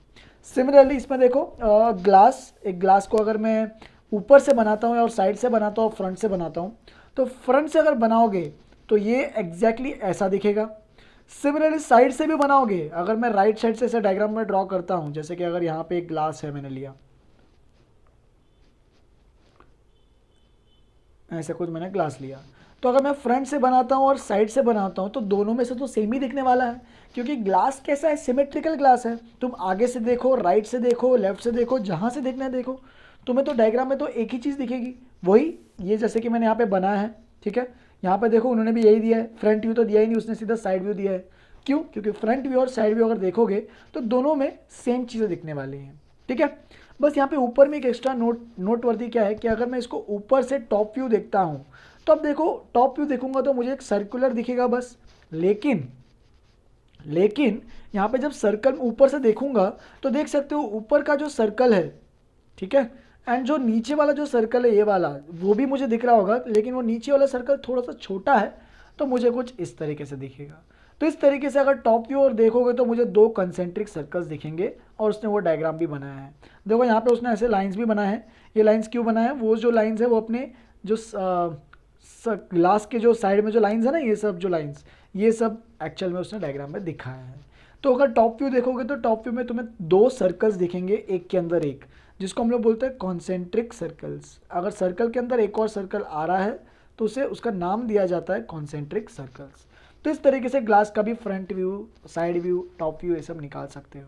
सिमिलरली इसमें देखो एक ग्लास को अगर मैं ऊपर से बनाता हूँ और साइड से बनाता हूँ, फ्रंट से बनाता हूँ, तो फ्रंट से अगर बनाओगे तो ये एग्जैक्टली ऐसा दिखेगा। सिमिलरली साइड से भी बनाओगे, अगर मैं राइट साइड से ऐसे डायग्राम में ड्रॉ करता हूँ, जैसे कि अगर यहाँ पे एक ग्लास है मैंने लिया, ऐसा कुछ मैंने ग्लास लिया, तो अगर मैं फ्रंट से बनाता हूँ और साइड से बनाता हूँ तो दोनों में से तो सेम ही दिखने वाला है, क्योंकि ग्लास कैसा है, सिमेट्रिकल ग्लास है। तुम आगे से देखो, राइट से देखो, लेफ्ट से देखो, जहाँ से देखना है देखो, तुम्हें तो डायग्राम में तो एक ही चीज़ दिखेगी, वही ये जैसे कि मैंने यहाँ पे बनाया है। ठीक है, यहाँ पे देखो उन्होंने भी यही दिया है, फ्रंट व्यू तो दिया ही नहीं, उसने सीधा साइड व्यू दिया है। क्यों? क्योंकि फ्रंट व्यू और साइड व्यू अगर देखोगे तो दोनों में सेम चीज़ें दिखने वाली हैं। ठीक है, बस यहाँ पे ऊपर में एक एक्स्ट्रा नोटवर्दी क्या है कि अगर मैं इसको ऊपर से टॉप व्यू देखता हूँ तो अब देखो टॉप व्यू देखूंगा तो मुझे एक सर्कुलर दिखेगा बस, लेकिन यहाँ पे जब सर्कल ऊपर से देखूंगा तो देख सकते हो ऊपर का जो सर्कल है, ठीक है, एंड जो नीचे वाला जो सर्कल है ये वाला, वो भी मुझे दिख रहा होगा, लेकिन वो नीचे वाला सर्कल थोड़ा सा छोटा है, तो मुझे कुछ इस तरीके से दिखेगा। तो इस तरीके से अगर टॉप व्यू और देखोगे तो मुझे 2 कंसेंट्रिक सर्कल्स दिखेंगे, और उसने वो डायग्राम भी बनाया है। देखो यहाँ पे उसने ऐसे लाइंस भी बनाए हैं। ये लाइंस क्यों बनाया है? वो जो लाइंस है वो अपने जो ग्लास के जो साइड में जो लाइंस है ना, ये सब जो लाइंस, ये सब एक्चुअल में उसने डायग्राम में दिखाया है। तो अगर टॉप व्यू देखोगे तो टॉप व्यू में तुम्हें 2 सर्कल्स दिखेंगे एक के अंदर एक, जिसको हम लोग बोलते हैं कॉन्सेंट्रिक सर्कल्स। अगर सर्कल के अंदर एक और सर्कल आ रहा है तो उसे उसका नाम दिया जाता है कॉन्सेंट्रिक सर्कल्स। तो इस तरीके से ग्लास का भी front view, side view, top view ये सब निकाल सकते हो।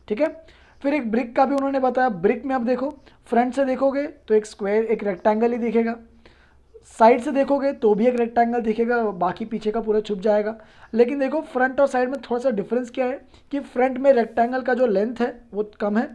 ठीक है, फिर एक ब्रिक का भी उन्होंने बताया। ब्रिक में अब देखो फ्रंट से देखोगे तो एक स्क्वायर, एक रेक्टेंगल ही दिखेगा, साइड से देखोगे तो भी एक रेक्टेंगल दिखेगा, बाकी पीछे का पूरा छुप जाएगा। लेकिन देखो फ्रंट और साइड में थोड़ा सा डिफरेंस क्या है कि फ्रंट में रेक्टेंगल का जो लेंथ है वो कम है,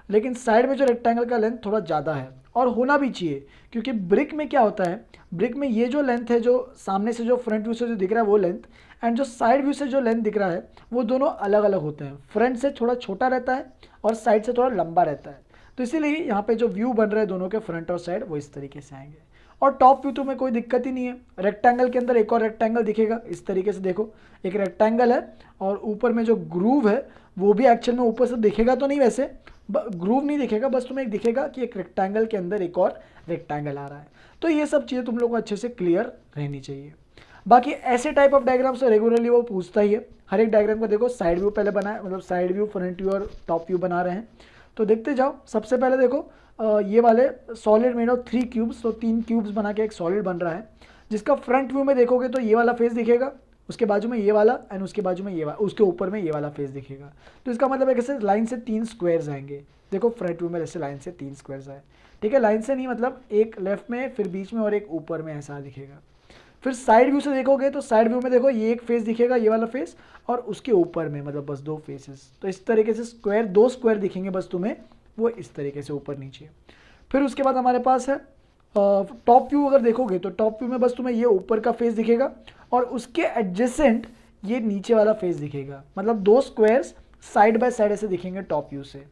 लेकिन साइड में जो रेक्टेंगल का लेंथ थोड़ा ज़्यादा है, और होना भी चाहिए, क्योंकि ब्रिक में क्या होता है, ब्रिक में ये जो लेंथ है, जो सामने से जो फ्रंट व्यू से जो दिख रहा है वो लेंथ, एंड जो साइड व्यू से जो लेंथ दिख रहा है वो दोनों अलग अलग होते हैं। फ्रंट से थोड़ा छोटा रहता है और साइड से थोड़ा लंबा रहता है। तो इसीलिए यहाँ पे जो व्यू बन रहे हैं दोनों के फ्रंट और साइड वो इस तरीके से आएंगे। और टॉप व्यू तो में कोई दिक्कत ही नहीं है। रेक्टेंगल के अंदर एक और रेक्टेंगल दिखेगा इस तरीके से, देखो एक रेक्टेंगल है और ऊपर में जो ग्रूव है वो भी एक्चुअल में ऊपर से दिखेगा तो नहीं, वैसे ग्रूव नहीं दिखेगा, बस तुम्हें एक दिखेगा कि एक रेक्टेंगल के अंदर एक और रेक्टेंगल आ रहा है। तो ये सब चीज़ें तुम लोग को अच्छे से क्लियर रहनी चाहिए। बाकी ऐसे टाइप ऑफ डायग्राम से रेगुलरली वो पूछता ही है। हर एक डायग्राम को देखो साइड व्यू पहले बनाए, मतलब साइड व्यू, फ्रंट व्यू और टॉप व्यू बना रहे हैं। तो देखते जाओ। सबसे पहले देखो ये वाले सॉलिड मेड ऑफ 3 क्यूब्स, तो 3 क्यूब्स बना के एक सॉलिड बन रहा है, जिसका फ्रंट व्यू में देखोगे तो ये वाला फेस दिखेगा, उसके बाजू में ये वाला एंड उसके बाजू में ये वाला, उसके ऊपर में ये वाला फेस दिखेगा। तो इसका मतलब है कैसे लाइन से 3 स्क्वायर्स आएंगे। देखो फ्रंट व्यू में जैसे लाइन से 3 स्क्वायर्स आए, ठीक है, लाइन से नहीं मतलब एक लेफ्ट में, फिर बीच में और एक ऊपर में, ऐसा दिखेगा। फिर साइड व्यू से देखोगे तो साइड व्यू में देखो ये एक फेस दिखेगा, ये वाला फेस, और उसके ऊपर में मतलब बस 2 फेसेस। तो इस तरीके से स्क्वायर 2 स्क्वायर दिखेंगे बस तुम्हें, वो इस तरीके से ऊपर नीचे। फिर उसके बाद हमारे पास है टॉप व्यू। अगर देखोगे तो टॉप व्यू में बस तुम्हें ये ऊपर का फेस दिखेगा और उसके एडजेसेंट ये नीचे वाला फेस दिखेगा, मतलब 2 स्क्वायर्स साइड बाय साइड ऐसे दिखेंगे टॉप व्यू से।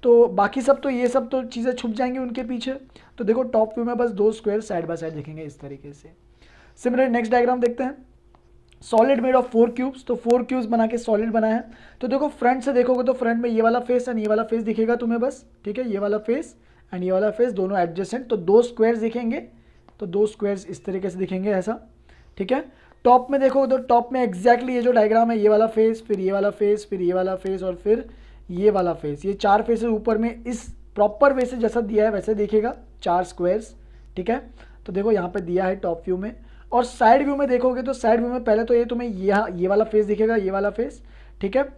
तो बाकी सब तो ये सब तो चीज़ें छुप जाएंगी उनके पीछे। तो देखो टॉप व्यू में बस 2 स्क्वायर साइड बाय साइड दिखेंगे इस तरीके से। सिमिलर नेक्स्ट डायग्राम देखते हैं। सॉलिड मेड ऑफ 4 क्यूब्स, तो 4 क्यूब्स बना के सॉलिड बना है। तो देखो फ्रंट से देखोगे तो फ्रंट में ये वाला फेस एंड ये वाला फेस दिखेगा तुम्हें बस, ठीक है, ये वाला फेस एंड ये वाला फेस दोनों एडजेसेंट, तो 2 स्क्वायर्स दिखेंगे। तो 2 स्क्वायर्स इस तरीके से दिखेंगे ऐसा, ठीक है। टॉप में देखोगे तो टॉप में एग्जैक्टली ये जो डायग्राम है, ये वाला फेस, फिर ये वाला फेस, फिर ये वाला फेस और फिर ये वाला फेस, ये 4 फेसेस ऊपर में इस प्रॉपर वे से जैसा दिया है वैसे दिखेगा, 4 स्क्वायर्स, ठीक है। तो देखो यहाँ पे दिया है टॉप व्यू में। और साइड व्यू में देखोगे तो साइड व्यू में पहले तो ये तुम्हें ये वाला फेस दिखेगा, ये वाला फेस, ठीक है।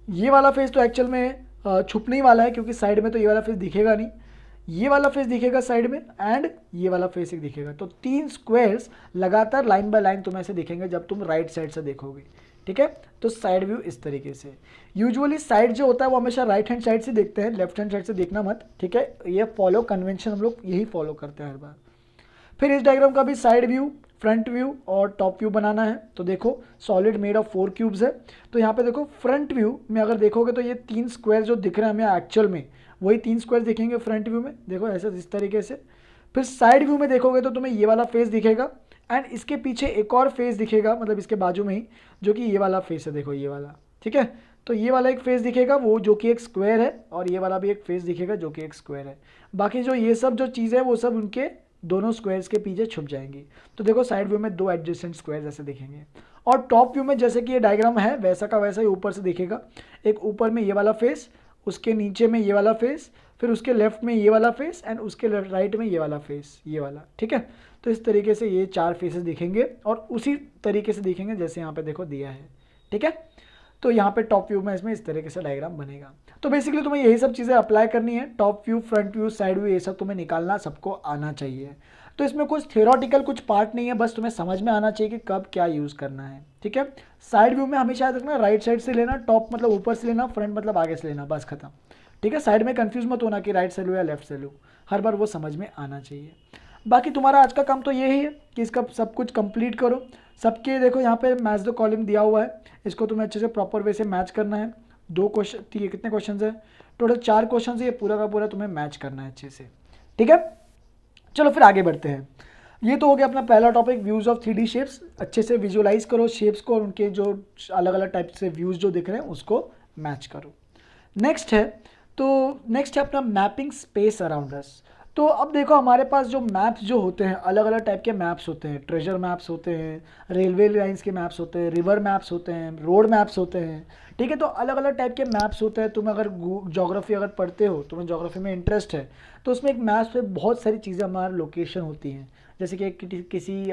ये वाला फेस तो एक्चुअल में छुपने ही वाला है क्योंकि साइड में तो ये वाला फेस दिखेगा नहीं, ये वाला फेस दिखेगा साइड में एंड ये वाला फेस एक दिखेगा। तो 3 स्क्वायर्स लगातार लाइन बाय लाइन तुम्हें ऐसे दिखेंगे जब तुम राइट साइड से देखोगे, ठीक है। तो साइड व्यू इस तरीके से। यूजुअली साइड जो होता है वो हमेशा राइट हैंड साइड से देखते हैं, लेफ्ट हैंड साइड से देखना मत, ठीक है। ये फॉलो कन्वेंशन, हम लोग यही फॉलो करते हैं हर बार। फिर इस डायग्राम का भी साइड व्यू, फ्रंट व्यू और टॉप व्यू बनाना है। तो देखो सॉलिड मेड ऑफ 4 क्यूब्स है। तो यहाँ पे देखो फ्रंट व्यू में अगर देखोगे तो ये 3 स्क्वायर जो दिख रहे हैं हमें एक्चुअल में, वही 3 स्क्वायर दिखेंगे फ्रंट व्यू में, देखो ऐसे इस तरीके से। फिर साइड व्यू में देखोगे तो तुम्हें ये वाला फेस दिखेगा एंड इसके पीछे एक और फेस दिखेगा, मतलब इसके बाजू में ही, जो कि ये वाला फेस है, देखो ये वाला, ठीक है। तो ये वाला एक फेस दिखेगा वो जो कि एक स्क्वायर है, और ये वाला भी एक फेस दिखेगा जो कि एक स्क्वायर है। बाकी जो ये सब जो चीज़ है वो सब उनके दोनों स्क्वायर्स के पीछे छुप जाएंगी। तो देखो साइड व्यू में 2 एडजेसेंट स्क्वायर्स ऐसे दिखेंगे। और टॉप व्यू में जैसे कि ये डायग्राम है वैसा का वैसा ही ऊपर से दिखेगा, एक ऊपर में ये वाला फेस, उसके नीचे में ये वाला फेस, फिर उसके लेफ्ट में ये वाला फेस एंड उसके राइट में ये वाला फेस, ये वाला, ठीक है। तो इस तरीके से ये 4 फेसेस दिखेंगे और उसी तरीके से दिखेंगे जैसे यहाँ पे देखो दिया है, ठीक है। तो यहाँ पे टॉप व्यू में इसमें इस तरीके से डायग्राम बनेगा। तो बेसिकली तुम्हें यही सब चीज़ें अप्लाई करनी है, top view, front view, side view, ये सब तुम्हें निकालना सबको आना चाहिए। तो इसमें कुछ थियोरटिकल कुछ पार्ट नहीं है, बस तुम्हें समझ में आना चाहिए कि कब क्या यूज़ करना है, ठीक है। साइड व्यू में हमेशा याद रखना राइट साइड से लेना, टॉप मतलब ऊपर से लेना, फ्रंट मतलब आगे से लेना, बस खत्म, ठीक है। साइड में कंफ्यूज मत होना कि राइट से लो या लेफ्ट से लो, हर बार वो समझ में आना चाहिए। बाकी तुम्हारा आज का काम तो यही है कि इसका सब कुछ कंप्लीट करो। सबके देखो यहाँ पे मैच द कॉलम दिया हुआ है, इसको तुम्हें अच्छे से प्रॉपर वे से मैच करना है। 2 क्वेश्चन, कितने क्वेश्चन है टोटल? 4 क्वेश्चन है, ये पूरा का पूरा तुम्हें मैच करना है अच्छे से, ठीक है। चलो फिर आगे बढ़ते हैं। ये तो हो गया अपना पहला topic, views of 3D shapes. अच्छे से विजुअलाइज करो शेप्स को और उनके जो अलग अलग टाइप से व्यूज़ जो दिख रहे हैं उसको मैच करो। नेक्स्ट है अपना मैपिंग स्पेस अराउंड अस। तो अब देखो हमारे पास जो मैप्स जो होते हैं, अलग अलग टाइप के मैप्स होते हैं, ट्रेजर मैप्स होते हैं, रेलवे लाइंस के मैप्स होते हैं, रिवर मैप्स होते हैं, रोड मैप्स होते हैं, ठीक है। तो अलग अलग टाइप के मैप्स होते हैं। तुम अगर ज्योग्राफी अगर पढ़ते हो, तुम्हें ज्योग्राफी में इंटरेस्ट है, तो उसमें एक मैप्स पे बहुत सारी चीज़ें हमारी लोकेशन होती हैं, जैसे कि किसी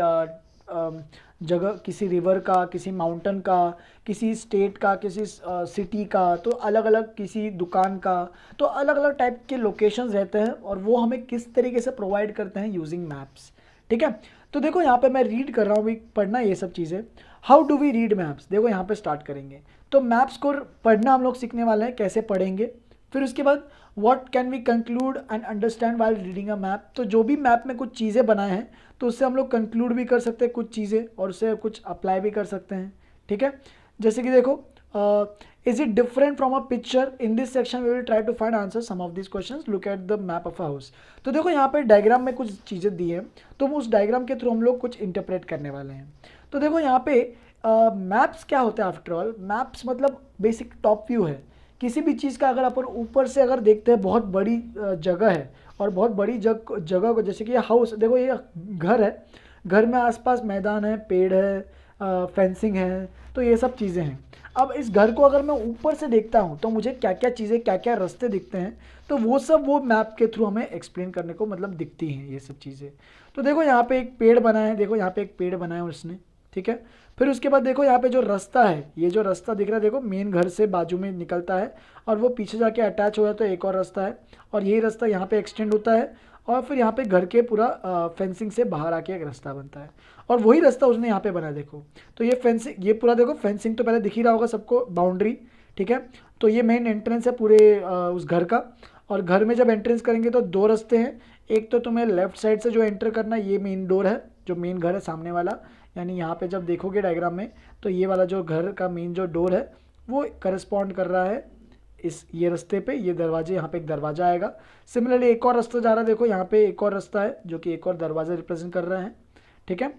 जगह, किसी रिवर का, किसी माउंटेन का, किसी स्टेट का, किसी सिटी का, तो अलग अलग किसी दुकान का, तो अलग अलग टाइप के लोकेशंस रहते हैं और वो हमें किस तरीके से प्रोवाइड करते हैं यूजिंग मैप्स, ठीक है। तो देखो यहाँ पे मैं रीड कर रहा हूँ, पढ़ना ये सब चीज़ें। How do we read maps, देखो यहाँ पे स्टार्ट करेंगे। तो मैप्स को पढ़ना हम लोग सीखने वाले हैं, कैसे पढ़ेंगे। फिर उसके बाद what can we conclude and understand while reading a map. तो जो भी मैप में कुछ चीज़ें बनाए हैं तो उससे हम लोग कंक्लूड भी कर सकते हैं कुछ चीज़ें और उससे कुछ अप्लाई भी कर सकते हैं, ठीक है। जैसे कि देखो Is it different from a picture? In this section we will try to find answer some of these questions. Look at the map of a house. तो देखो यहाँ पे डायग्राम में कुछ चीज़ें दी हैं, तो उस डायग्राम के थ्रू हम लोग कुछ इंटरप्रेट करने वाले हैं। तो देखो यहाँ पे मैप्स क्या होता है? आफ्टर ऑल मैप्स मतलब बेसिक टॉप व्यू है किसी भी चीज़ का। अगर अपन ऊपर से अगर देखते हैं, बहुत बड़ी जगह है और बहुत बड़ी जगह को, जैसे कि ये हाउस, देखो ये घर है, घर में आसपास मैदान है, पेड़ है, फेंसिंग है, तो ये सब चीज़ें हैं। अब इस घर को अगर मैं ऊपर से देखता हूँ तो मुझे क्या क्या चीज़ें, क्या क्या रास्ते दिखते हैं, तो वो सब वो मैप के थ्रू हमें एक्सप्लेन करने को मतलब दिखती हैं ये सब चीज़ें। तो देखो यहाँ पे एक पेड़ बना है, देखो यहाँ पे एक पेड़ बना है उसने, ठीक है। फिर उसके बाद देखो यहाँ पे जो रास्ता है, ये जो रास्ता दिख रहा है देखो मेन घर से बाजू में निकलता है और वो पीछे जाके अटैच हो जाता है, तो एक और रास्ता है, और यही रास्ता यहाँ पे एक्सटेंड होता है और फिर यहाँ पे घर के पूरा फेंसिंग से बाहर आके एक रास्ता बनता है, और वही रास्ता उसने यहाँ पे बनाया देखो। तो ये फेंसिंग, ये पूरा देखो फेंसिंग तो पहले दिख ही रहा होगा सबको, बाउंड्री, ठीक है। तो ये मेन एंट्रेंस है पूरे उस घर का, और घर में जब एंट्रेंस करेंगे तो दो रास्ते हैं। एक तो तुम्हें लेफ्ट साइड से जो एंटर करना है, ये मेन डोर है, जो मेन घर है सामने वाला, यानी यहाँ पे जब देखोगे डायग्राम में तो ये वाला जो घर का मेन जो डोर है वो करस्पॉन्ड कर रहा है इस ये रास्ते पे, ये दरवाजे, यहाँ पे एक दरवाजा आएगा। सिमिलरली एक और रास्ता जा रहा है, देखो यहाँ पे एक और रास्ता है जो कि एक और दरवाजा रिप्रेजेंट कर रहा है, ठीक है।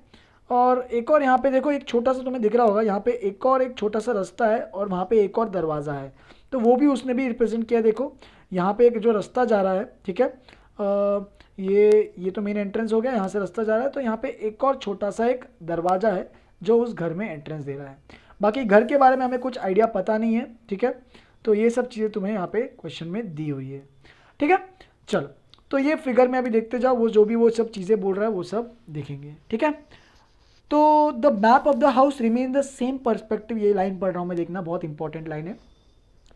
और एक और यहाँ पे देखो एक छोटा सा तुम्हें दिख रहा होगा, यहाँ पे एक और एक छोटा सा रास्ता है और वहाँ पे एक और दरवाज़ा है, तो वो भी उसने भी रिप्रेजेंट किया। देखो यहाँ पे एक जो रास्ता जा रहा है, ठीक है, ये तो मेन एंट्रेंस हो गया, यहाँ से रास्ता जा रहा है, तो यहाँ पे एक और छोटा सा एक दरवाज़ा है जो उस घर में एंट्रेंस दे रहा है। बाकी घर के बारे में हमें कुछ आइडिया पता नहीं है, ठीक है। तो ये सब चीज़ें तुम्हें यहाँ पे क्वेश्चन में दी हुई है, ठीक है। चलो, तो ये फिगर में अभी देखते जाओ, वो जो भी वो सब चीज़ें बोल रहा है वो सब देखेंगे, ठीक है। तो the map of the house remain the same perspective, ये लाइन पढ़ रहा हूँ मैं, देखना बहुत इंपॉर्टेंट लाइन है।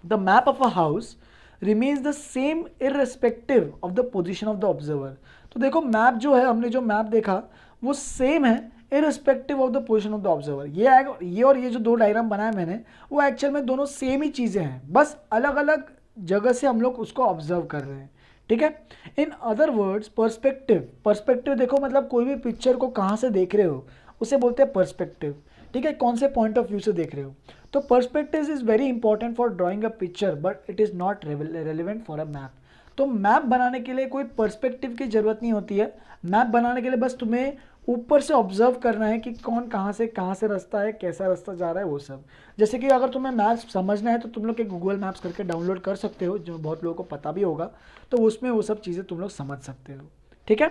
The map of a house remains the same irrespective of the position of the observer. तो देखो मैप जो है, हमने जो मैप देखा वो सेम है irrespective of the position of the observer. ये और ये जो दो डायग्राम बनाया मैंने, वो एक्चुअल में दोनों सेम ही चीज़ें हैं, बस अलग अलग जगह से हम लोग उसको ऑब्जर्व कर रहे हैं, ठीक है। In other words perspective, perspective देखो मतलब कोई भी पिक्चर को कहाँ से देख रहे हो उसे बोलते हैं पर्सपेक्टिव, ठीक है, कौन से पॉइंट ऑफ व्यू से देख रहे हो। तो perspective is very important for drawing a picture but it is not relevant for a map. तो मैप बनाने के लिए कोई पर्सपेक्टिव की ज़रूरत नहीं होती है। मैप बनाने के लिए बस तुम्हें ऊपर से ऑब्जर्व करना है कि कौन कहाँ से रास्ता है, कैसा रास्ता जा रहा है, वो सब। जैसे कि अगर तुम्हें मैप्स समझना है तो तुम लोग गूगल मैप्स करके डाउनलोड कर सकते हो, जो बहुत लोगों को पता भी होगा, तो उसमें वो सब चीज़ें तुम लोग समझ सकते हो, ठीक है।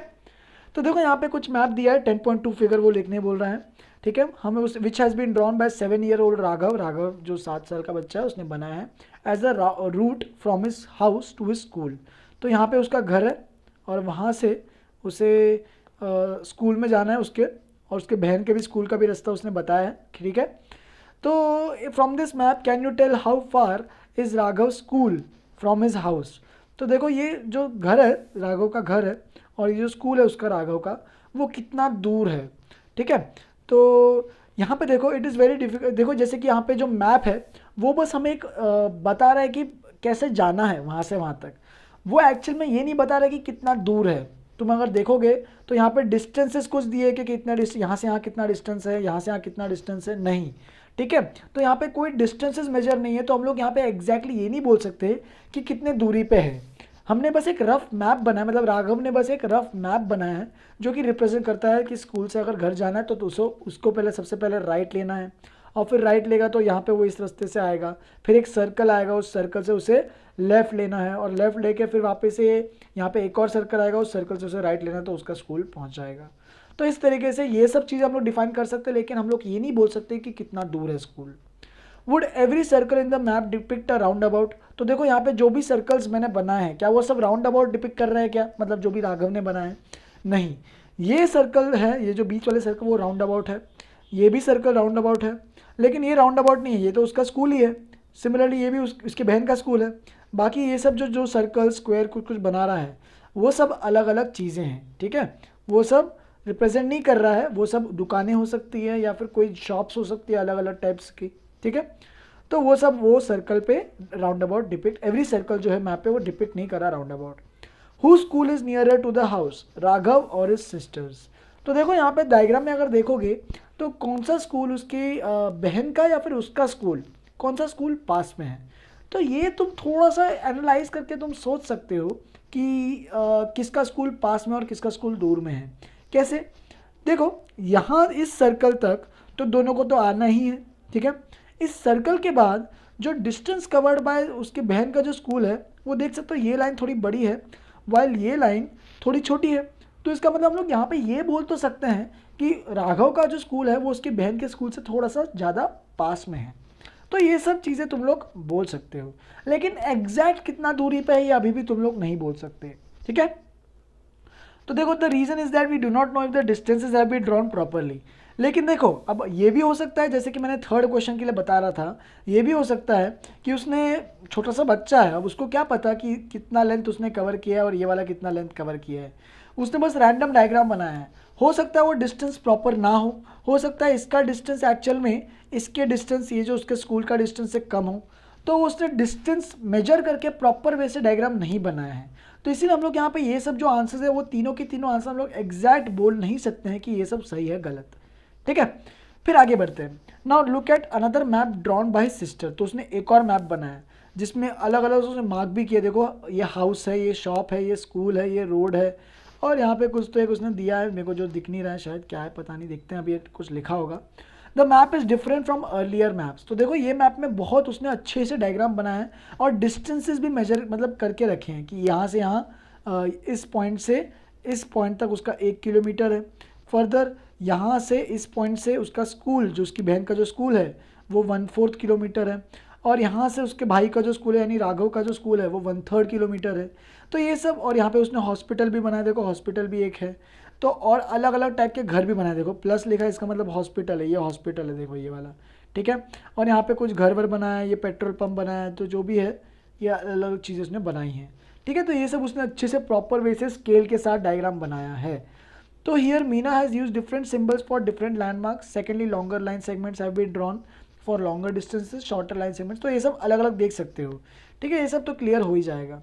तो देखो यहाँ पे कुछ मैप दिया है, 10.2 फिगर वो लिखने बोल रहा है, ठीक है। हमें उस which has been drawn by 7-year-old Raghav जो 7 साल का बच्चा है उसने बनाया है, as a route from his house to his school. तो यहाँ पे उसका घर है और वहाँ से उसे स्कूल में जाना है उसके, और उसके बहन के भी स्कूल का भी रास्ता उसने बताया है, ठीक है। तो from this map can you tell how far is Raghav school from his house. तो देखो ये जो घर है, राघव का घर है, और ये जो स्कूल है उसका, राघव का, वो कितना दूर है, ठीक है। तो यहाँ पे देखो इट इज़ वेरी डिफिकल्ट। देखो जैसे कि यहाँ पे जो मैप है वो बस हमें एक बता रहा है कि कैसे जाना है वहाँ से वहाँ तक, वो एक्चुअल में ये नहीं बता रहा है कि कितना दूर है। तुम अगर देखोगे तो यहाँ पे डिस्टेंसेस कुछ दिए कि कितना यहाँ से यहाँ कितना डिस्टेंस है, यहाँ से यहाँ कितना डिस्टेंस है, नहीं, ठीक है। तो यहाँ पे कोई डिस्टेंसेस मेजर नहीं है, तो हम लोग यहाँ पे एग्जैक्टली ये नहीं बोल सकते कि कितने दूरी पे है। हमने बस एक रफ मैप बनाया, मतलब राघव ने बस एक रफ मैप बनाया है जो कि रिप्रेजेंट करता है कि स्कूल से अगर घर जाना है तो उसको पहले सबसे पहले राइट लेना है, और फिर राइट लेगा तो यहाँ पे वो इस रास्ते से आएगा, फिर एक सर्कल आएगा, उस सर्कल से उसे लेफ़्ट लेना है, और लेफ़्ट लेके फिर वापस से यहाँ पे एक और सर्कल आएगा, उस सर्कल से उसे राइट लेना है तो उसका स्कूल पहुँच जाएगा। तो इस तरीके से ये सब चीज़ें हम लोग डिफाइन कर सकते हैं, लेकिन हम लोग ये नहीं बोल सकते कि कितना दूर है school. Would every circle in the map depict a round about. तो देखो यहाँ पे जो भी सर्कल्स मैंने बनाए हैं, क्या वो सब राउंड अबाउट डिपिक्ट कर रहे हैं क्या, मतलब जो भी राघव ने बनाए हैं? नहीं, ये सर्कल है, ये जो बीच वाले सर्कल वो राउंड अबाउट है, ये भी सर्कल राउंड अबाउट है, लेकिन ये राउंड अबाउट नहीं है, ये तो उसका स्कूल ही है। सिमिलरली ये भी उसकी बहन का स्कूल है। बाकी ये सब जो सर्कल स्क्वायर कुछ कुछ बना रहा है वो सब अलग अलग चीज़ें हैं, ठीक है। वो सब रिप्रेजेंट नहीं कर रहा है, वो सब दुकानें हो सकती है या फिर कोई शॉप्स हो सकती है अलग अलग टाइप्स की, ठीक है। तो वो सब वो सर्कल पे round about depict, every circle जो है मैप पे वो डिपिक्ट नहीं कर रहा round about. Who school is nearer to the house, Raghav और हिज सिस्टर्स। तो देखो यहाँ पे डायग्राम में अगर देखोगे तो कौन सा स्कूल उसकी बहन का या फिर उसका स्कूल कौन सा स्कूल पास में है। तो ये तुम थोड़ा सा एनालाइज करके तुम सोच सकते हो कि किसका स्कूल पास में और किसका स्कूल दूर में है। कैसे, देखो यहाँ इस सर्कल तक तो दोनों को तो आना ही है, ठीक है। इस सर्कल के बाद जो डिस्टेंस कवर्ड बाय उसके बहन का जो स्कूल है वो देख सकते हो, ये लाइन थोड़ी बड़ी है वाइल ये लाइन थोड़ी छोटी है। तो इसका मतलब हम लोग यहाँ पे ये बोल तो सकते हैं कि राघव का जो स्कूल है वो उसके बहन के स्कूल से थोड़ा सा ज़्यादा पास में है। तो ये सब चीज़ें तुम लोग बोल सकते हो, लेकिन एग्जैक्ट कितना दूरी पे है ये अभी भी तुम लोग नहीं बोल सकते, ठीक है। तो देखो the reason is that we do not know if the distances have been drawn properly. लेकिन देखो अब ये भी हो सकता है, जैसे कि मैंने थर्ड क्वेश्चन के लिए बता रहा था, ये भी हो सकता है कि उसने छोटा सा बच्चा है, अब उसको क्या पता कि कितना लेंथ उसने कवर किया है और ये वाला कितना लेंथ कवर किया है, उसने बस रैंडम डायग्राम बनाया है। हो सकता है वो डिस्टेंस प्रॉपर ना हो सकता है इसका डिस्टेंस एक्चुअल में इसके डिस्टेंस ये जो उसके स्कूल का डिस्टेंस से कम हो, तो उसने डिस्टेंस मेजर करके प्रॉपर वे से डायग्राम नहीं बनाया है। तो इसीलिए हम लोग यहाँ पे ये सब जो आंसर्स है वो तीनों के तीनों आंसर हम लोग एग्जैक्ट बोल नहीं सकते हैं कि ये सब सही है गलत, ठीक है। फिर आगे बढ़ते हैं। Now look at another map drawn by sister. तो उसने एक और मैप बनाया जिसमें अलग अलग उसने मार्क भी किया। देखो ये हाउस है, ये शॉप है, ये स्कूल है, ये रोड है, और यहाँ पे कुछ तो एक उसने दिया है, मेरे को जो दिख नहीं रहा है शायद क्या है पता नहीं, देखते हैं अभी कुछ लिखा होगा। The map is different from earlier maps. तो देखो ये मैप में बहुत उसने अच्छे से डायग्राम बनाया है और डिस्टेंसेस भी मेजर मतलब करके रखे हैं कि यहाँ से यहाँ इस पॉइंट से इस पॉइंट तक उसका 1 किलोमीटर है। फर्दर यहाँ से इस पॉइंट से उसका स्कूल जो उसकी बहन का जो स्कूल है वो 1/4 किलोमीटर है, और यहाँ से उसके भाई का जो स्कूल है यानी राघव का जो स्कूल है वो 1/3 किलोमीटर है। तो ये सब, और यहाँ पे उसने हॉस्पिटल भी बनाया, देखो हॉस्पिटल भी एक है। तो और अलग अलग टाइप के घर भी बनाए, देखो प्लस लिखा है इसका मतलब हॉस्पिटल है, ये हॉस्पिटल है देखो ये वाला, ठीक है। और यहाँ पे कुछ घर वर बनाया है, ये पेट्रोल पंप बनाया है, तो जो भी है ये अलग अलग चीज़ें उसने बनाई हैं, ठीक है। तो ये सब उसने अच्छे से प्रॉपर वे से स्केल के साथ डायग्राम बनाया है। तो here Meena has use different symbols for different landmarks. Secondly longer line segments have been drawn for longer distances, shorter line segments. तो ये सब अलग अलग देख सकते हो, ठीक है। ये सब तो क्लियर हो ही जाएगा।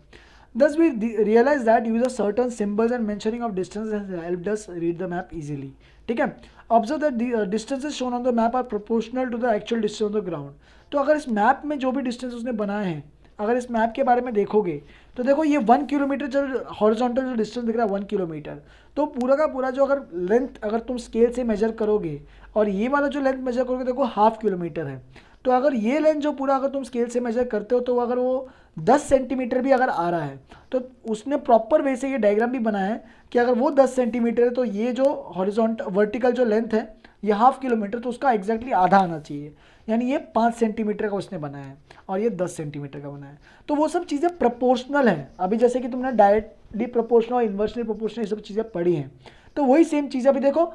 Thus we realize that use of certain symbols and mentioning of distance has helped us read the map easily, ठीक है। Observe that the distances shown on the map are proportional to the actual distance on the ground। तो अगर इस मैप में जो भी डिस्टेंस उसने बनाए हैं, अगर इस मैप के बारे में देखोगे तो देखो ये 1 किलोमीटर जो हॉरिजॉन्टल जो डिस्टेंस दिख रहा है 1 किलोमीटर, तो पूरा का पूरा जो अगर लेंथ अगर तुम स्केल से मेजर करोगे और ये वाला जो लेंथ मेजर करोगे देखो 1/2 किलोमीटर है। तो अगर ये लेंथ जो पूरा अगर तुम स्केल से मेजर करते हो तो अगर वो 10 सेंटीमीटर भी अगर आ रहा है तो उसने प्रॉपर वे से ये डायग्राम भी बनाया है कि अगर वो 10 सेंटीमीटर है तो ये जो हॉरिजॉन्टल वर्टिकल जो लेंथ है ये 1/2 किलोमीटर, तो उसका एग्जैक्टली आधा आना चाहिए, यानी ये 5 सेंटीमीटर का उसने बनाया है और ये 10 सेंटीमीटर का बनाया है। तो वो सब चीज़ें प्रोपोर्शनल हैं। अभी जैसे कि तुमने डायरेक्टली प्रोपोर्शनल और इन्वर्सली प्रोपोर्शनल ये सब चीज़ें पढ़ी हैं, तो वही सेम चीज़ अभी देखो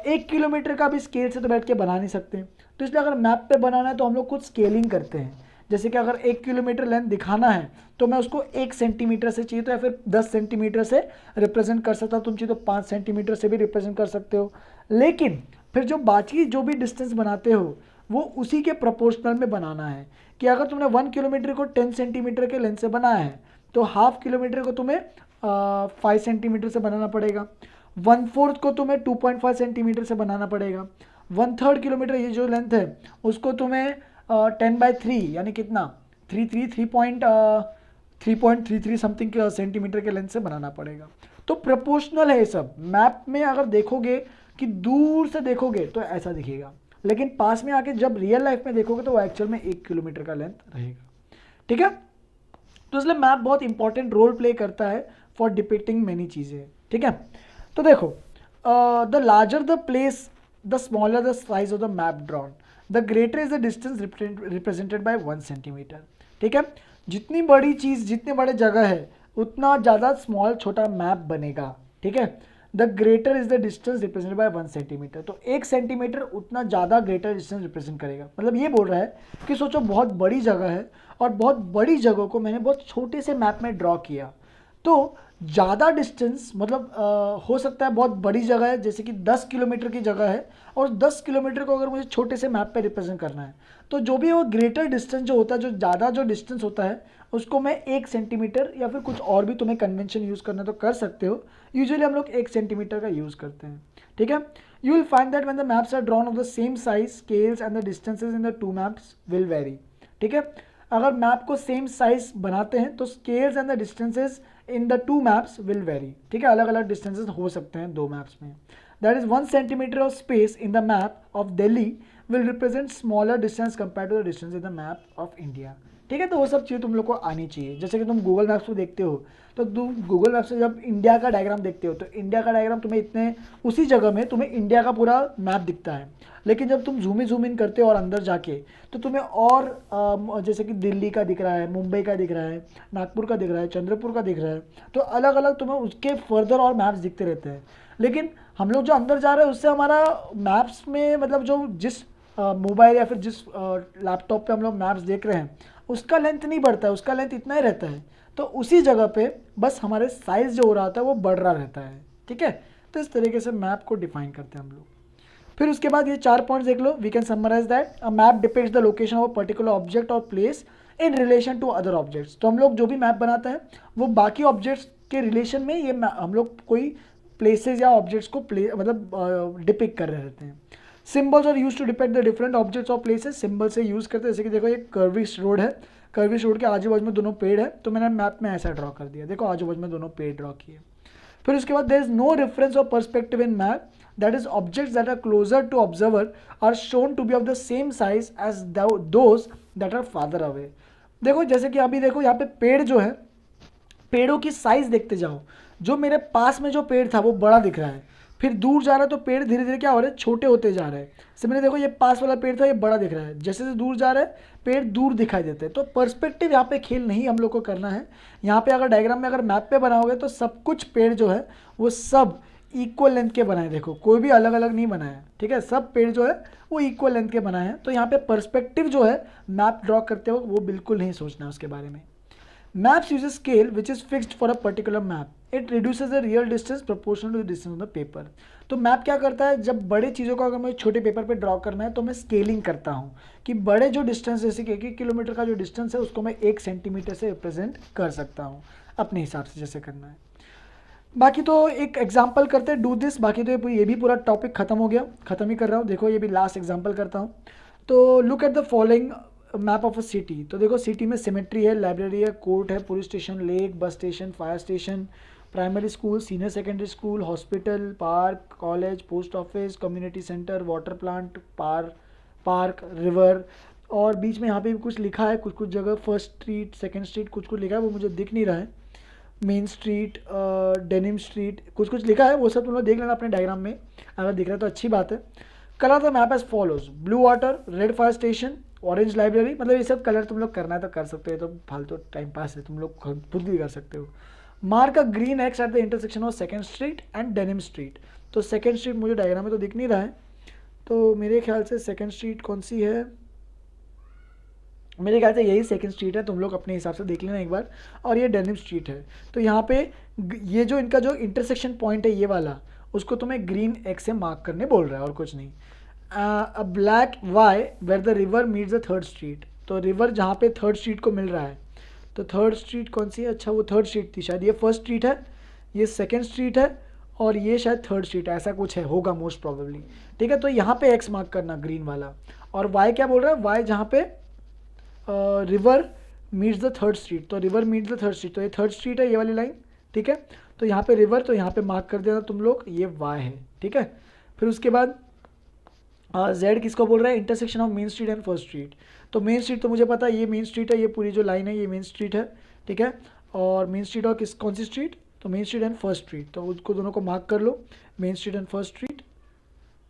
1 किलोमीटर का भी स्केल से तो बैठ के बना नहीं सकते। तो इसलिए अगर मैप पे बनाना है तो हम लोग कुछ स्केलिंग करते हैं। जैसे कि अगर 1 किलोमीटर लेंथ दिखाना है तो मैं उसको 1 सेंटीमीटर से चाहिए तो या फिर 10 सेंटीमीटर से रिप्रेजेंट कर सकता हूँ, तुम चाहिए तो 5 सेंटीमीटर से भी रिप्रेजेंट कर सकते हो। लेकिन फिर जो बाकी जो भी डिस्टेंस बनाते हो वो उसी के प्रोपोर्शनल में बनाना है कि अगर तुमने 1 किलोमीटर को 10 सेंटीमीटर के लेंथ से बनाया है तो 1/2 किलोमीटर को तुम्हें 5 सेंटीमीटर से बनाना पड़ेगा, 1/4 को तुम्हें 2.5 सेंटीमीटर से बनाना पड़ेगा, 1/3 किलोमीटर ये जो लेंथ है उसको तुम्हें 10/3 यानी कितना 3.33 समथिंग सेंटीमीटर के लेंथ से बनाना पड़ेगा। तो प्रोपोर्शनल है ये सब। मैप में अगर देखोगे कि दूर से देखोगे तो ऐसा दिखेगा, लेकिन पास में आके जब रियल लाइफ में देखोगे तो वो एक्चुअल में 1 किलोमीटर का लेंथ रहेगा, ठीक है। तो इसलिए मैप बहुत इंपॉर्टेंट रोल प्ले करता है फॉर डिपिक्टिंग मेनी चीज़ें, ठीक है। तो देखो the larger the place the smaller the size of the map drawn, the greater is the distance represented by 1 centimetre, ठीक है। जितनी बड़ी चीज़ जितने बड़े जगह है उतना ज़्यादा स्मॉल छोटा मैप बनेगा, ठीक है। The greater is the distance represented by 1 centimetre, तो 1 सेंटीमीटर उतना ज़्यादा ग्रेटर डिस्टेंस रिप्रेजेंट करेगा। मतलब ये बोल रहा है कि सोचो बहुत बड़ी जगह है और बहुत बड़ी जगह को मैंने बहुत छोटे से मैप में ड्रॉ किया, तो ज़्यादा डिस्टेंस मतलब हो सकता है बहुत बड़ी जगह है जैसे कि 10 किलोमीटर की जगह है और 10 किलोमीटर को अगर मुझे छोटे से मैप पे रिप्रेजेंट करना है तो जो भी वो ग्रेटर डिस्टेंस जो होता है, जो ज़्यादा जो डिस्टेंस होता है उसको मैं 1 सेंटीमीटर या फिर कुछ और भी तुम्हें कन्वेंशन यूज़ करना तो कर सकते हो। यूजुअली हम लोग 1 सेंटीमीटर का यूज़ करते हैं, ठीक है। You will find that when the maps are drawn of the same size scales and the distances in the 2 maps will vary. ठीक है। अगर मैप को सेम साइज बनाते हैं तो scales and the distances in the two maps will vary, ठीक है, अलग अलग डिस्टेंसेस हो सकते हैं दो मैप्स में। That is 1 centimetre of space in the map of Delhi will represent smaller distance compare to the distance in the map of India, ठीक है। तो वो सब चीज़ें तुम लोग को आनी चाहिए। जैसे कि तुम गूगल मैप्स में देखते हो तो तुम गूगल मैप से जब इंडिया का डायग्राम देखते हो तो इंडिया का डायग्राम तुम्हें इतने उसी जगह में तुम्हें इंडिया का पूरा मैप दिखता है, लेकिन जब तुम जूम इन करते हो और अंदर जाके तो तुम्हें और जैसे कि दिल्ली का दिख रहा है, मुंबई का दिख रहा है, नागपुर का दिख रहा है, चंद्रपुर का दिख रहा है, तो अलग अलग तुम्हें उसके फर्दर और मैप्स दिखते रहते हैं। लेकिन हम लोग जो अंदर जा रहे हैं उससे हमारा मैप्स में मतलब जो जिस मोबाइल या फिर जिस लैपटॉप पे हम लोग मैप्स देख रहे हैं उसका लेंथ नहीं बढ़ता है, उसका लेंथ इतना ही रहता है। तो उसी जगह पे बस हमारे साइज जो हो रहा था वो बढ़ रहा रहता है, ठीक है। तो इस तरीके से मैप को डिफाइन करते हैं हम लोग। फिर उसके बाद ये 4 पॉइंट्स देख लो। We can summarize that a map depicts the location of a particular object और place in relation to other objects. तो हम लोग जो भी मैप बनाते हैं वो बाकी ऑब्जेक्ट्स के रिलेशन में ये हम लोग कोई प्लेसेस या ऑब्जेक्ट्स को मतलब डिपिक्ट कर रहे रहते हैं। Symbols are use to depict the different objects और प्लेसेस। सिम्बल से यूज़ करते हैं, जैसे कि देखो ये कर्विश रोड है, कर्विश रोड के आजू बाजू में दोनों पेड़ है, तो मैंने मैप में ऐसा ड्रॉ कर दिया, देखो आजू बाजू में दोनों पेड़ ड्रॉ किए। फिर उसके बाद there is no reference of perspective in map, that is objects that are closer to observer are shown to be of the same size as those that are farther away. देखो जैसे कि अभी देखो यहाँ पे पेड़ जो है, पेड़ों की साइज देखते जाओ, जो मेरे पास में जो पेड़ था वो बड़ा दिख रहा है, फिर दूर जा रहा है तो पेड़ धीरे धीरे क्या हो रहे हैं, छोटे होते जा रहे हैं। जैसे मैंने देखो ये पास वाला पेड़ था ये बड़ा दिख रहा है, जैसे जैसे दूर जा रहा है पेड़ दूर दिखाई देते हैं। तो पर्सपेक्टिव यहाँ पे खेल नहीं हम लोग को करना है। यहाँ पे अगर डायग्राम में अगर मैप पे बनाओगे तो सब कुछ पेड़ जो है वो सब इक्वल लेंथ के बनाए, देखो कोई भी अलग अलग नहीं बनाया, ठीक है, सब पेड़ जो है वो इक्वल लेंथ के बनाए हैं। तो यहाँ पे पर्सपेक्टिव जो है मैप ड्रॉ करते हो वो बिल्कुल नहीं सोचना है उसके बारे में। Maps use a scale which is fixed for a particular map. It reduces the real distance proportional to the distance on the paper. तो मैप क्या करता है, जब बड़े चीज़ों को अगर मैं छोटे पेपर पे ड्रॉ करना है तो मैं स्केलिंग करता हूँ कि बड़े जो डिस्टेंस जैसे कि 1 किलोमीटर का जो डिस्टेंस है उसको मैं 1 सेंटीमीटर से रिप्रेजेंट कर सकता हूँ अपने हिसाब से जैसे करना है। बाकी तो एक एग्जाम्पल करते हैं डू दिस। बाकी तो ये भी पूरा टॉपिक खत्म हो गया, खत्म ही कर रहा हूँ। देखो ये भी लास्ट एग्जाम्पल करता हूँ। तो look at the following map of a city. तो देखो सिटी में सिमेट्री है, लाइब्रेरी है, कोर्ट है, police station, lake, bus station, fire station, primary school, senior secondary school, hospital, park, college, post office, community centre, water plant, park, river, और बीच में यहाँ पे भी कुछ लिखा है, कुछ कुछ जगह फर्स्ट स्ट्रीट, सेकेंड स्ट्रीट, कुछ कुछ लिखा है वो मुझे दिख नहीं रहा है, मेन स्ट्रीट, डेनिम स्ट्रीट, कुछ कुछ लिखा है, वो सब तुम लोग देख लेना अपने डायग्राम में, अगर दिख रहा है तो अच्छी बात है। Colour the map as follows, blue water, red fire station, orange library. मतलब ये सब कलर तुम लोग करना है तो कर सकते हो, तो फालतू टाइम पास है, तुम लोग खुद भी कर सकते हो। Mark a green x at the intersection of second street and denim street. तो सेकेंड स्ट्रीट मुझे डायग्राम में तो दिख नहीं रहा है, तो मेरे ख्याल से सेकेंड स्ट्रीट कौन सी है, मेरे ख्याल से यही सेकंड स्ट्रीट है, तुम लोग अपने हिसाब से देख लेना एक बार। और ये डेनिम स्ट्रीट है, तो यहाँ पे ये जो इनका जो इंटरसेक्शन पॉइंट है ये वाला, उसको तुम्हें ग्रीन एक्स से मार्क करने बोल रहा है और कुछ नहीं। A black Y where the river meets the third street. तो रिवर जहाँ पे थर्ड स्ट्रीट को मिल रहा है, तो थर्ड स्ट्रीट कौन सी है, अच्छा वो थर्ड स्ट्रीट थी शायद, ये फर्स्ट स्ट्रीट है, ये सेकेंड स्ट्रीट है और ये शायद थर्ड स्ट्रीट है, ऐसा कुछ है, होगा मोस्ट प्रॉबेबली, ठीक है। तो यहाँ पे एक्स मार्क करना ग्रीन वाला। और वाई क्या बोल रहा है, वाई जहाँ पे river meets the third street, तो river meets the third street, तो ये थर्ड स्ट्रीट है ये वाली लाइन, ठीक है। तो यहाँ पे रिवर, तो यहाँ पे मार्क कर देना तुम लोग, ये वाई है, ठीक है। फिर उसके बाद जेड किसको बोल रहा है, intersection of main street and first street. तो मेन स्ट्रीट तो मुझे पता है ये मेन स्ट्रीट है, ये पूरी जो लाइन है ये मेन स्ट्रीट है, ठीक है। और मेन स्ट्रीट और कौन सी स्ट्रीट, तो main street and first street, तो उसको दोनों को मार्क कर लो, main street and first street,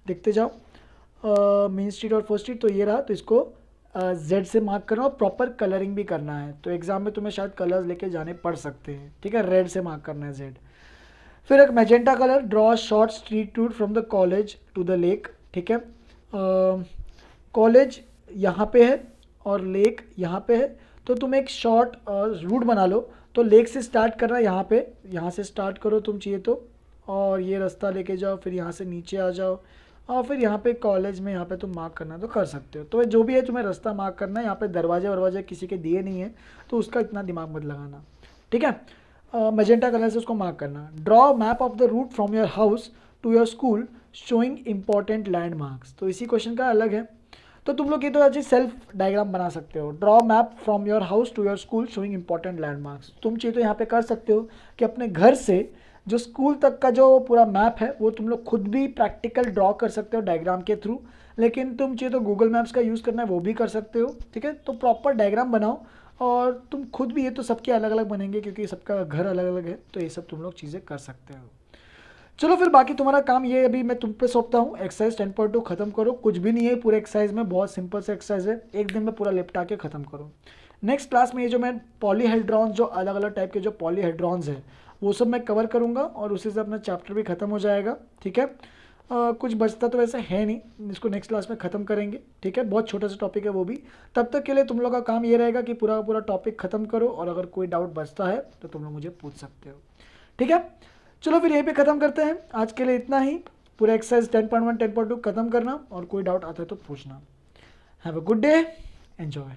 देखते जाओ। मेन स्ट्रीट और फर्स्ट स्ट्रीट तो ये रहा, तो इसको जेड से मार्क करना और प्रॉपर कलरिंग भी करना है। तो एग्जाम में तुम्हें शायद कलर्स लेके जाने पड़ सकते हैं, ठीक है। रेड से मार्क करना है जेड। फिर एक magenta colour, draw short street route from the college to the lake, ठीक है। कॉलेज यहाँ पे है और लेक यहाँ पे है, तो तुम एक शॉर्ट रूट बना लो। तो लेक से स्टार्ट करना है, यहाँ पे, यहाँ से स्टार्ट करो तुम चाहिए तो, और ये रास्ता लेके जाओ, फिर यहाँ से नीचे आ जाओ, और फिर यहाँ पे कॉलेज में यहाँ पे तुम मार्क करना तो कर सकते हो। तो जो भी है तुम्हें रास्ता मार्क करना है, यहाँ पे दरवाजे वरवाजे किसी के दिए नहीं है तो उसका इतना दिमाग मत लगाना, ठीक है। मैजेंटा कलर से उसको मार्क करना। Draw map of the route from your house to your school showing important landmarks. तो इसी क्वेश्चन का अलग है, तो तुम लोग ये तो अच्छी सेल्फ डायग्राम बना सकते हो। Draw map from your house to your school showing important landmarks. तुम चाहिए तो यहाँ पे कर सकते हो कि अपने घर से जो स्कूल तक का जो पूरा मैप है वो तुम लोग खुद भी प्रैक्टिकल ड्रॉ कर सकते हो डायग्राम के थ्रू, लेकिन तुम चाहिए तो गूगल मैप्स का यूज़ करना है वो भी कर सकते हो। ठीक है, तो प्रॉपर डायग्राम बनाओ और तुम खुद भी, ये तो सबके अलग अलग बनेंगे क्योंकि सबका घर अलग अलग है, तो ये सब तुम लोग चीज़ें कर सकते हो। चलो फिर बाकी तुम्हारा काम ये अभी मैं तुम पे सौंपता हूँ, एक्सरसाइज 10.2 खत्म करो। कुछ भी नहीं है पूरे एक्सरसाइज में, बहुत सिंपल सा एक्सरसाइज है, एक दिन में पूरा लिपटा के खत्म करो। नेक्स्ट क्लास में ये जो मैं पॉलीहेड्रॉन्स, जो अलग अलग टाइप के जो पॉलीहेड्रॉन्स है वो सब मैं कवर करूँगा और उसी से अपना चैप्टर भी खत्म हो जाएगा। ठीक है, कुछ बचता तो वैसे है नहीं, इसको नेक्स्ट क्लास में ख़त्म करेंगे। ठीक है, बहुत छोटा सा टॉपिक है वो भी। तब तक के लिए तुम लोग का काम ये रहेगा कि पूरा पूरा टॉपिक ख़त्म करो और अगर कोई डाउट बचता है तो तुम लोग मुझे पूछ सकते हो। ठीक है, चलो फिर यहीं पे ख़त्म करते हैं, आज के लिए इतना ही। पूरा एक्सरसाइज 10.1 10.2 खत्म करना और कोई डाउट आता है तो पूछना। Have a good day, enjoy.